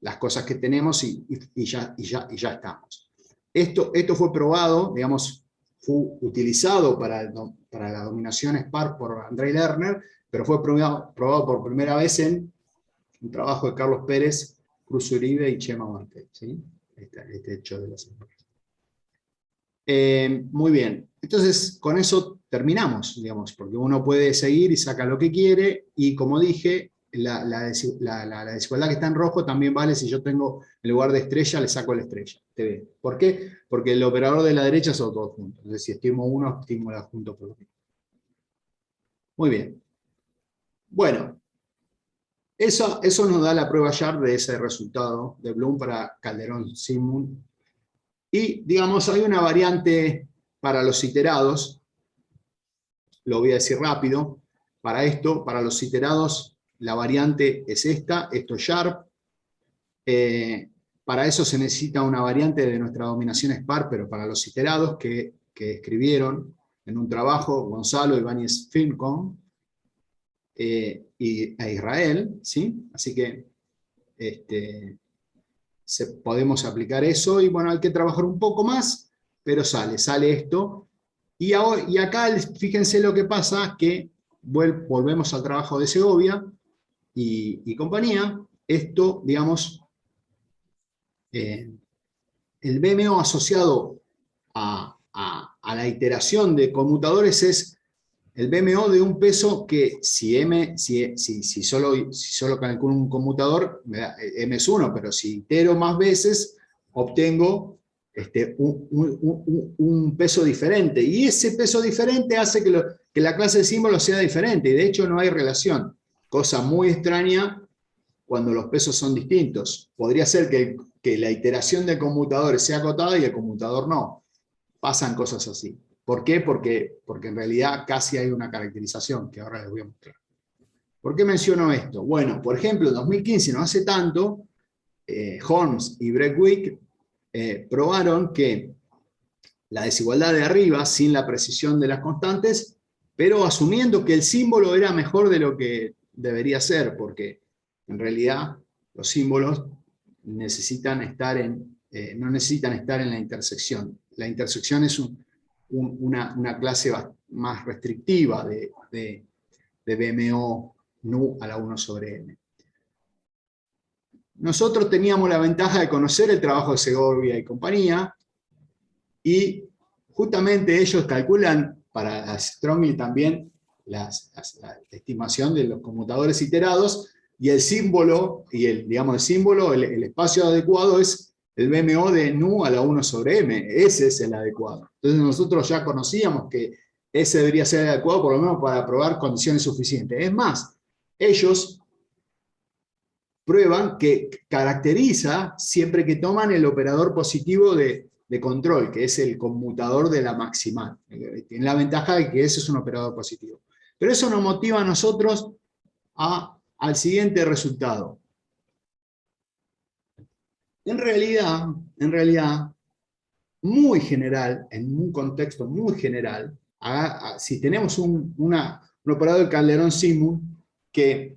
las cosas que tenemos y ya estamos. Esto fue probado, digamos, fue utilizado para la dominación SPARS por Andrei Lerner, pero fue probado por primera vez en un trabajo de Carlos Pérez, Cruz Uribe y Chema Martel, ¿sí? Este hecho de las SPARS. Muy bien, entonces con eso terminamos, digamos, porque uno puede seguir y saca lo que quiere, y como dije, la desigualdad que está en rojo también vale si yo tengo, en lugar de estrella, le saco la estrella. ¿TV? ¿Por qué? Porque el operador de la derecha son todos juntos. Entonces, si estimo uno, estimo el adjunto por lo mismo. Muy bien. Bueno, eso nos da la prueba Sharp de ese resultado de Bloom para Calderón-Simon. Y, digamos, hay una variante para los iterados. Lo voy a decir rápido. Para esto, para los iterados, la variante es esta. Esto es Sharp. Para eso se necesita una variante de nuestra dominación SPARS, pero para los iterados que escribieron en un trabajo Gonzalo Ibáñez Fincon e Israel, ¿sí? Así que podemos aplicar eso, y bueno, hay que trabajar un poco más, pero sale esto. Y acá, fíjense lo que pasa, que volvemos al trabajo de Segovia y compañía. Esto, digamos, el BMO asociado a la iteración de conmutadores es el BMO de un peso que si solo calculo un conmutador, M es 1, pero si itero más veces, obtengo un peso diferente. Y ese peso diferente hace que la clase de símbolos sea diferente, y de hecho no hay relación. Cosa muy extraña cuando los pesos son distintos. Podría ser que la iteración del conmutador sea acotada y el conmutador no. Pasan cosas así. ¿Por qué? Porque en realidad casi hay una caracterización que ahora les voy a mostrar. ¿Por qué menciono esto? Bueno, por ejemplo, en 2015, no hace tanto, Holmes y Breckwick probaron que la desigualdad de arriba, sin la precisión de las constantes, pero asumiendo que el símbolo era mejor de lo que debería ser, porque en realidad los símbolos no necesitan estar en la intersección. La intersección es una clase más restrictiva de BMO nu a la 1 sobre m. Nosotros teníamos la ventaja de conocer el trabajo de Segovia y compañía, y justamente ellos calculan para Strongly también la estimación de los conmutadores iterados, y el símbolo, el espacio adecuado es el BMO de nu a la 1 sobre m. Ese es el adecuado. Entonces nosotros ya conocíamos que ese debería ser el adecuado, por lo menos para probar condiciones suficientes. Es más, ellos prueban que caracteriza siempre que toman el operador positivo de control, que es el conmutador de la maximal. Tiene la ventaja de que ese es un operador positivo. Pero eso nos motiva a nosotros al siguiente resultado. En realidad, muy general, en un contexto muy general, si tenemos un operador de Calderón-Simon que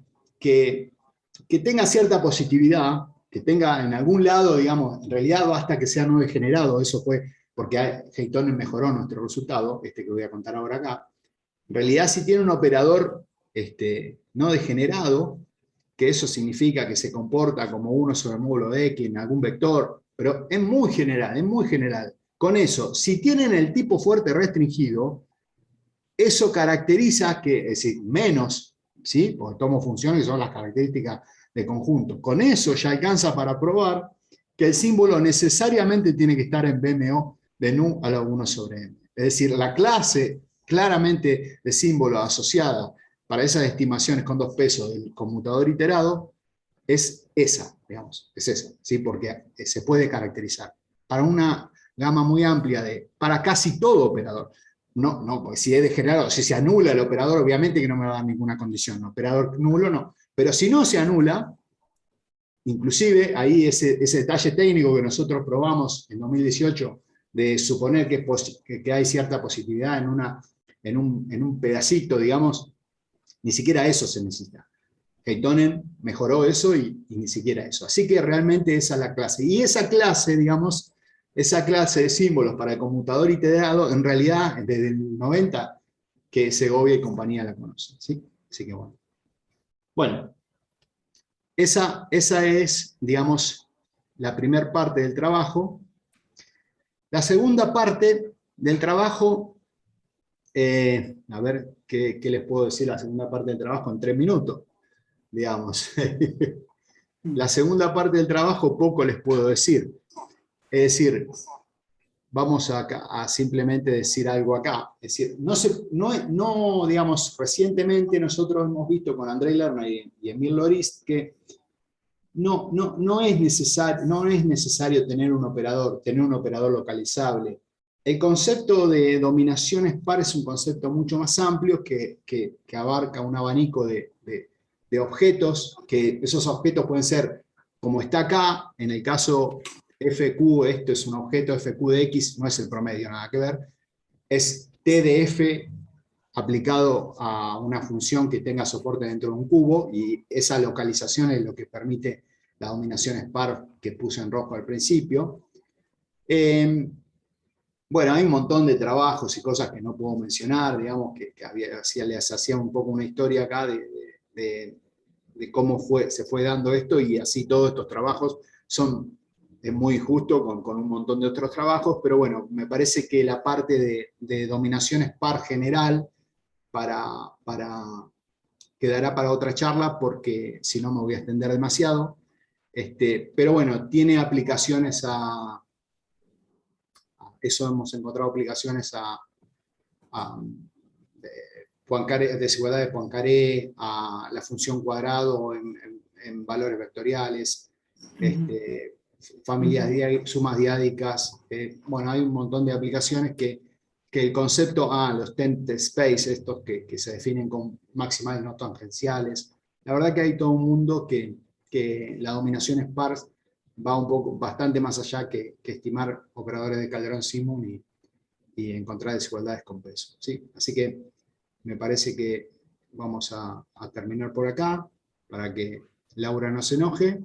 tenga cierta positividad, que tenga en algún lado, digamos, en realidad basta que sea no degenerado, eso fue porque Heitonen mejoró nuestro resultado, que voy a contar ahora acá. En realidad, si tiene un operador no degenerado, que eso significa que se comporta como 1 sobre el módulo de X en algún vector, pero es muy general, es muy general. Con eso, si tienen el tipo fuerte restringido, eso caracteriza que, es decir, menos, ¿sí? Porque tomo funciones que son las características de conjunto. Con eso ya alcanza para probar que el símbolo necesariamente tiene que estar en BMO de nu a la 1 sobre m. Es decir, la clase claramente de símbolo asociada para esas estimaciones con 2 pesos del conmutador iterado es esa, digamos, es esa, ¿sí? Porque se puede caracterizar. Para una gama muy amplia para casi todo operador. No, porque si es degenerado, si se anula el operador, obviamente que no me va a dar ninguna condición. Operador nulo no. Pero si no se anula, inclusive ahí ese detalle técnico que nosotros probamos en 2018, de suponer que hay cierta positividad en un pedacito, digamos, ni siquiera eso se necesita. Heitonen mejoró eso y ni siquiera eso. Así que realmente esa es la clase. Y esa clase, digamos, esa clase de símbolos para el conmutador iterado, en realidad, desde el 90, que Segovia y compañía la conocen, ¿sí? Así que bueno. Bueno, esa es, digamos, la primera parte del trabajo. La segunda parte del trabajo, a ver qué les puedo decir la segunda parte del trabajo en 3 minutos, digamos. La segunda parte del trabajo poco les puedo decir. Es decir, vamos a simplemente decir algo acá. Es decir, digamos, recientemente nosotros hemos visto con Andrei Lerner y Emil Lorist que no es necesario tener un operador localizable. El concepto de dominaciones par es un concepto mucho más amplio que abarca un abanico de objetos, que esos objetos pueden ser, como está acá, en el caso FQ, esto es un objeto FQ de X, no es el promedio, nada que ver, es T de F aplicado a una función que tenga soporte dentro de un cubo, y esa localización es lo que permite la dominación par que puse en rojo al principio. Bueno, hay un montón de trabajos y cosas que no puedo mencionar, digamos, que les hacía un poco una historia acá de cómo se fue dando esto, y así todos estos trabajos son muy injustos con un montón de otros trabajos, pero bueno, me parece que la parte de dominaciones par general quedará para otra charla, porque si no me voy a extender demasiado. Pero bueno, tiene aplicaciones eso hemos encontrado aplicaciones a desigualdad de Poincaré, a la función cuadrado en valores vectoriales, familias sumas diádicas. Bueno, hay un montón de aplicaciones que el concepto, los tent space, estos que se definen con maximales no tangenciales. La verdad que hay todo un mundo que la dominación sparse va bastante más allá que estimar operadores de Calderón-Simon y encontrar desigualdades con peso, ¿sí? Así que me parece que vamos a terminar por acá, para que Laura no se enoje,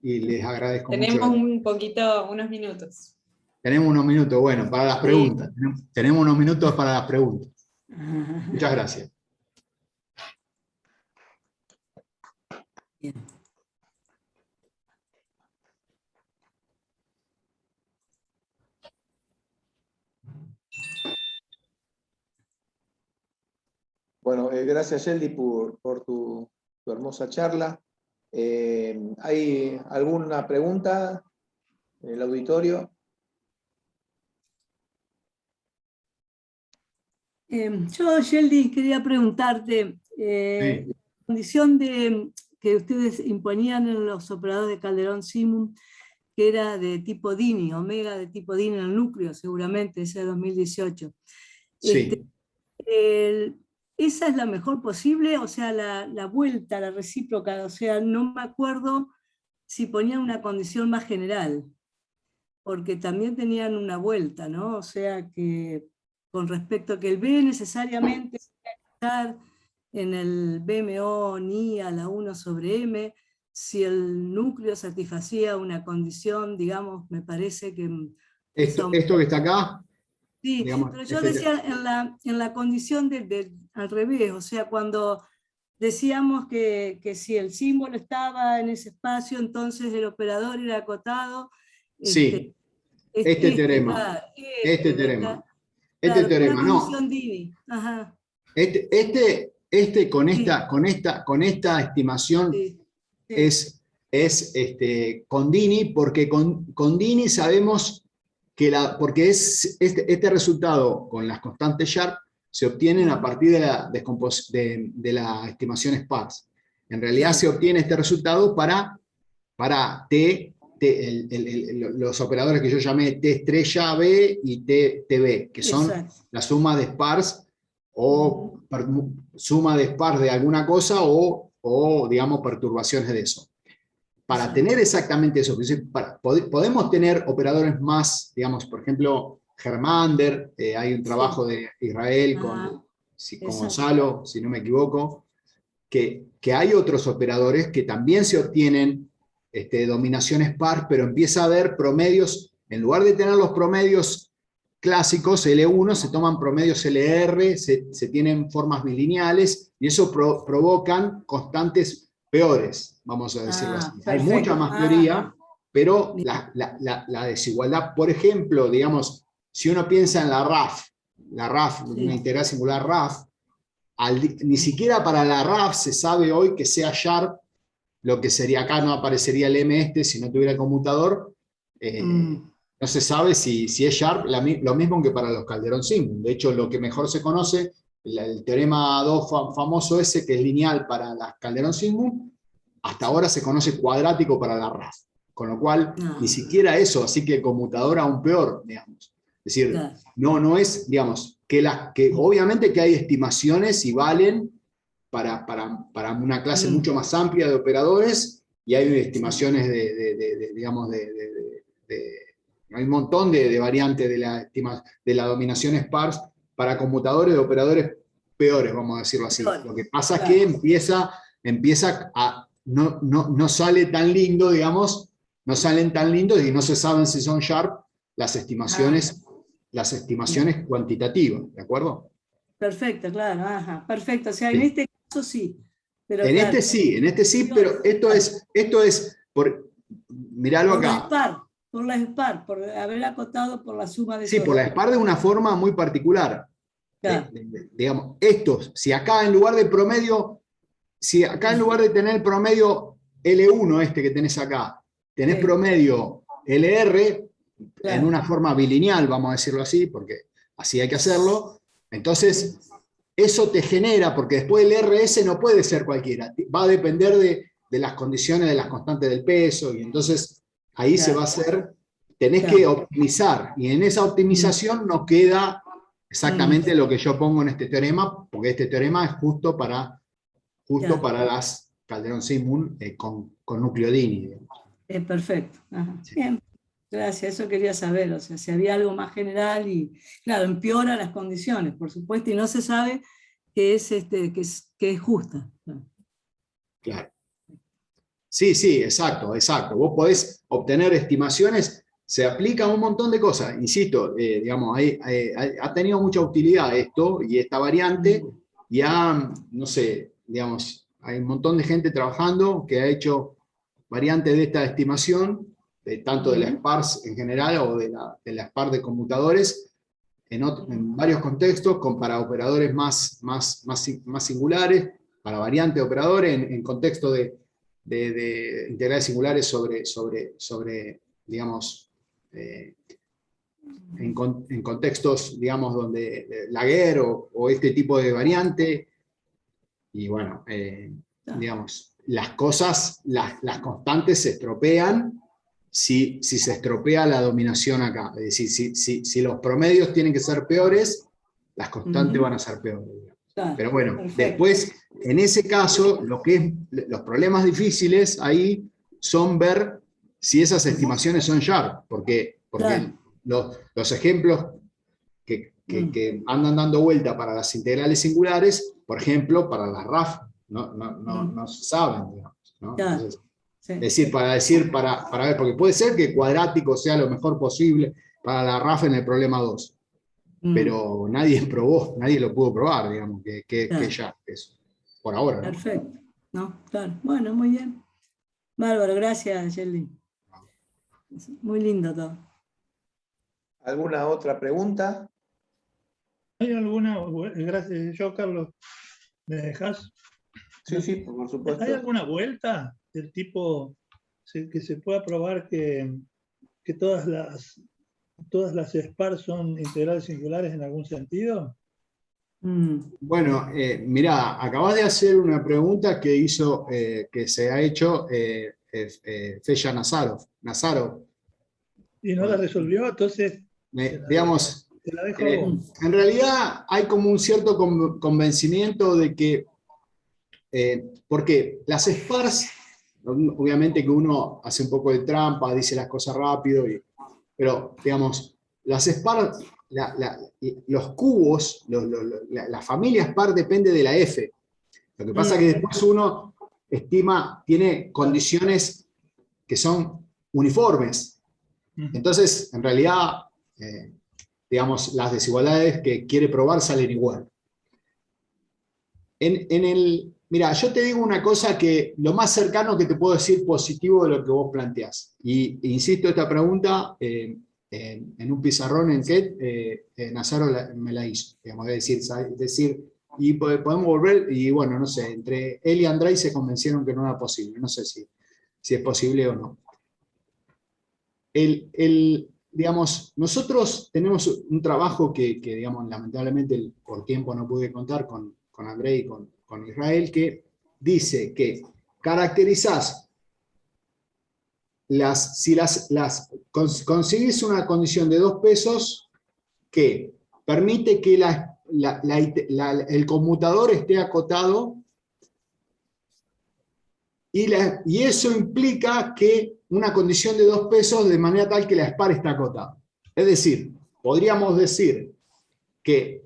y les agradezco Tenemos mucho. unos minutos. Tenemos unos minutos, bueno, para las preguntas. Tenemos unos minutos para las preguntas. Muchas gracias. Bien. Bueno, gracias Yeldi por tu hermosa charla. ¿Hay alguna pregunta en el auditorio? Yo, Yeldi, quería preguntarte, Sí. la condición que ustedes imponían en los operadores de Calderón-Simon, que era de tipo Dini, omega de tipo Dini en el núcleo, seguramente, ese de 2018. Sí. ¿Esa es la mejor posible? O sea, la vuelta, la recíproca, o sea, no me acuerdo si ponían una condición más general, porque también tenían una vuelta, ¿no? O sea, que con respecto a que el B necesariamente tiene que estar en el BMO ni a la 1 sobre M, si el núcleo satisfacía una condición, digamos, me parece que... Esto que está acá, Sí, digamos, pero yo decía en la condición al revés, o sea, cuando decíamos que si el símbolo estaba en ese espacio, entonces el operador era acotado. Sí, teorema. Este teorema. Claro, Teorema, una no. condición Dini. Ajá. Con esta estimación Sí, sí. es con Dini, porque con Dini sabemos que porque este resultado con las constantes Sharp se obtienen a partir de la estimación sparse. En realidad Claro. se obtiene este resultado para los operadores que yo llamé T estrella B y TB, que son Exacto. la suma de sparse o suma de sparse de alguna cosa o digamos perturbaciones de eso. Para Exacto. tener exactamente eso, podemos tener operadores más, digamos, por ejemplo, Germander, hay un trabajo de Israel con Gonzalo, si no me equivoco, que hay otros operadores que también se obtienen dominación sparse, pero empieza a haber promedios, en lugar de tener los promedios clásicos, L1, se toman promedios LR, se tienen formas bilineales, y eso provocan constantes peores, vamos a decirlo así. Hay Perfecto. mucha más teoría, pero la desigualdad, por ejemplo, digamos, si uno piensa en la RAF, una integral singular RAF, ni siquiera para la RAF se sabe hoy que sea Sharp, lo que sería acá no aparecería el M si no tuviera el conmutador, no se sabe si es Sharp, lo mismo que para los Calderón-Simon. De hecho, lo que mejor se conoce, el teorema 2 famoso ese, que es lineal para las Calderón-Simon, hasta ahora se conoce cuadrático para la RAF. Con lo cual, ni siquiera eso, así que el conmutador aún peor, digamos. Es decir, no es, digamos, que obviamente que hay estimaciones y valen para una clase mucho más amplia de operadores, y hay estimaciones digamos, hay un montón de variantes de la dominación sparse para conmutadores de operadores peores, vamos a decirlo así. Lo que pasa es que empieza a... No sale tan lindo, digamos, no salen tan lindos y no se saben si son Sharp las estimaciones cuantitativas, ¿de acuerdo? Perfecto, claro, ajá, perfecto. O sea, en este caso sí. Pero en este sí, pero esto es miralo acá. Por la SPAR, por haber acotado por la suma de... Sí, por la SPAR de una forma muy particular. Claro. digamos, estos, si acá en lugar de promedio, si acá en lugar de tener el promedio L1 este que tenés acá, tenés Sí. promedio LR, Claro. en una forma bilineal, vamos a decirlo así, porque así hay que hacerlo, entonces eso te genera, porque después el RS no puede ser cualquiera, va a depender de las condiciones de las constantes del peso, y entonces ahí se Claro. va a hacer, tenés Claro. que optimizar, y en esa optimización nos queda exactamente lo que yo pongo en este teorema, porque este teorema es justo para Claro. las Calderón-Simon con nucleodini, digamos. Perfecto. Ajá. Sí. Bien, gracias, eso quería saber, o sea, si había algo más general y, claro, empeora las condiciones, por supuesto, y no se sabe que es justa. Claro. Sí, sí, exacto, exacto. Vos podés obtener estimaciones, se aplica a un montón de cosas. Insisto, digamos, ha tenido mucha utilidad esto y esta variante, y no sé, digamos, hay un montón de gente trabajando que ha hecho variantes de esta estimación, tanto de la SPARS en general o de la SPARS de computadores, en varios contextos, para operadores más singulares, para variantes de operadores, en contexto de integrales singulares sobre digamos, en contextos, digamos, donde Laguerre o este tipo de variante, y bueno, digamos, las cosas, las constantes se estropean si se estropea la dominación acá. Es decir, si los promedios tienen que ser peores, las constantes van a ser peores. Claro, pero bueno, perfecto. después, en ese caso, los problemas difíciles ahí son ver si esas estimaciones son Sharp, porque Claro. los ejemplos que andan dando vuelta para las integrales singulares, por ejemplo, para las RAF, no se saben, digamos, ¿no? Claro. Entonces, Sí. es decir, para ver, porque puede ser que cuadrático sea lo mejor posible para la RAF en el problema 2, pero nadie lo pudo probar, digamos, que Claro. ya es por ahora, ¿no? Perfecto. ¿No? Claro. Bueno, muy bien. Bárbaro, gracias, Yeldin. Muy lindo todo. ¿Alguna otra pregunta? ¿Hay alguna? Gracias, yo, Carlos, ¿me dejas? Sí, sí, por supuesto. ¿Hay alguna vuelta del tipo que se pueda probar que todas las SPAR son integrales singulares en algún sentido? Bueno, mirá, acabas de hacer una pregunta que se ha hecho Feya Nazarov. Y no la resolvió, entonces Digamos, te la dejo a vos. en realidad hay como un cierto convencimiento de que, porque las SPARs, obviamente que uno hace un poco de trampa, dice las cosas rápido, pero digamos, las SPARs, los cubos, la familia SPAR depende de la F. Lo que pasa es que después uno tiene condiciones que son uniformes. Entonces, en realidad, digamos, las desigualdades que quiere probar salen igual. Mira, yo te digo una cosa que lo más cercano que te puedo decir positivo de lo que vos planteás. Y insisto, esta pregunta en un pizarrón en que Nazaro me la hizo. Digamos, es decir, y podemos volver, y bueno, no sé, entre él y Andrei se convencieron que no era posible. No sé si es posible o no. Digamos, nosotros tenemos un trabajo que digamos, lamentablemente por tiempo no pude contar con Andrei y con Israel, que dice que caracterizás si consigues una condición de 2 pesos que permite que el conmutador esté acotado, y eso implica que una condición de 2 pesos de manera tal que la SPAR está acotada. Es decir, podríamos decir que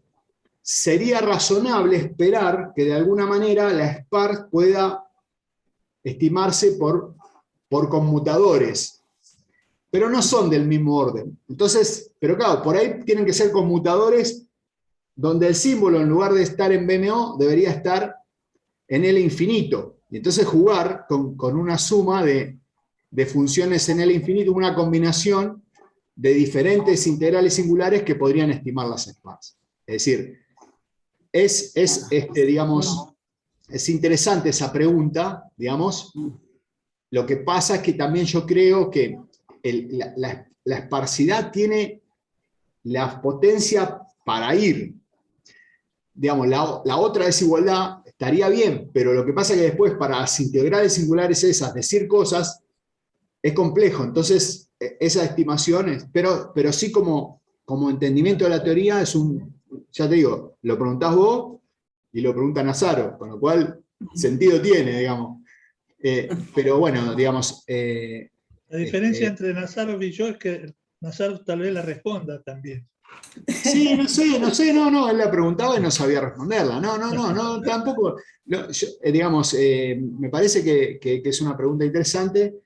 sería razonable esperar que de alguna manera la SPAR pueda estimarse por conmutadores, pero no son del mismo orden. Entonces, pero claro, por ahí tienen que ser conmutadores donde el símbolo, en lugar de estar en BMO, debería estar en L infinito. Y entonces jugar con una suma de funciones en L infinito, una combinación de diferentes integrales singulares que podrían estimar las SPARs. Es decir, digamos, es interesante esa pregunta, digamos. Lo que pasa es que también yo creo que la esparcidad tiene la potencia para ir. Digamos, la otra desigualdad estaría bien, pero lo que pasa es que después para las integrales singulares esas, decir cosas, es complejo. Entonces, esas estimaciones, pero sí como entendimiento de la teoría, ya te digo, lo preguntás vos y lo pregunta Nazaro, con lo cual sentido tiene, digamos. Pero bueno, digamos... La diferencia entre Nazarov y yo es que Nazarov tal vez la responda también. Sí, no sé, él la preguntaba y no sabía responderla. No, tampoco. Digamos, me parece que es una pregunta interesante.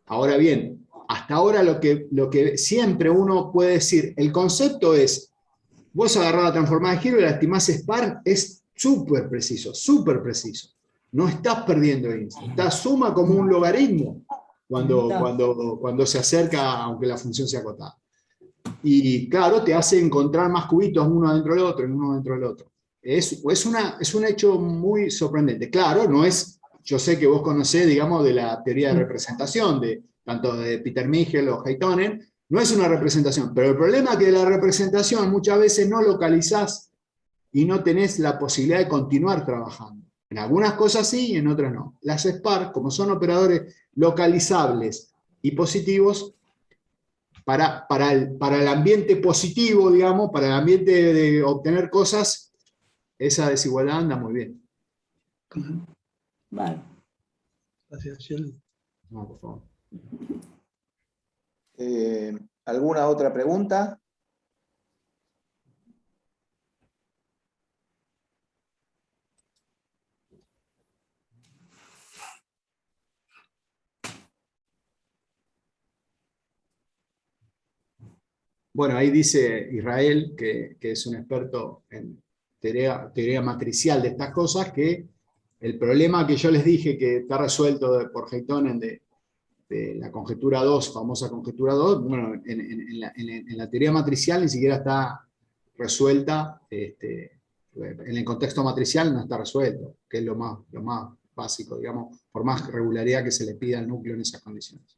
Ahora bien, hasta ahora lo que siempre uno puede decir, el concepto es, vos agarrás la transformada de giro y la estimás SPAR, es súper preciso. No estás perdiendo índice, estás suma como un logaritmo cuando se acerca, aunque la función sea acotada. Y claro, te hace encontrar más cubitos uno dentro del otro, Es un hecho muy sorprendente. Claro, no es, yo sé que vos conocés, digamos, de la teoría de representación, tanto de Peter Michel o Heitonen, no es una representación, pero el problema es que de la representación muchas veces no localizás y no tenés la posibilidad de continuar trabajando. En algunas cosas sí y en otras no. Las SPAR, como son operadores localizables y positivos, para el ambiente positivo, digamos, para el ambiente de obtener cosas, esa desigualdad anda muy bien. Vale. Gracias, Shell. No, por favor. ¿Alguna otra pregunta? Bueno, ahí dice Israel, que es un experto en teoría matricial de estas cosas, que el problema que yo les dije que está resuelto por Heitonen de la conjetura 2, famosa conjetura 2, bueno, en la teoría matricial ni siquiera está resuelta, en el contexto matricial no está resuelto, que es lo más básico, digamos, por más regularidad que se le pida al núcleo en esas condiciones.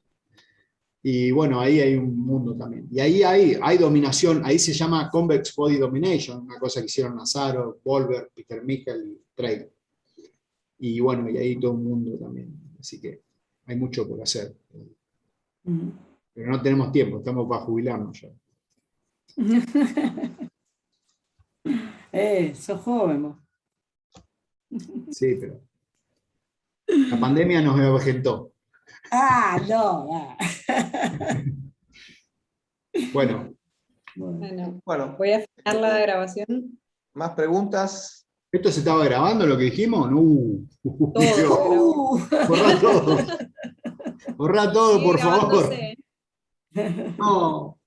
Y bueno, ahí hay un mundo también. Y ahí hay dominación, ahí se llama Convex Body Domination, una cosa que hicieron Nazarov, Volver, Peter Michel y Trail. Y bueno, y ahí todo un mundo también. Así que hay mucho por hacer. Pero no tenemos tiempo, estamos para jubilarnos ya. Sos joven vos. Sí, pero la pandemia nos avejentó. No. Bueno. Bueno, voy a frenar la grabación. ¿más preguntas? ¿Esto se estaba grabando lo que dijimos? Todo. Borrá todo. Borrá todo, Sigue por favor. grabándose. No.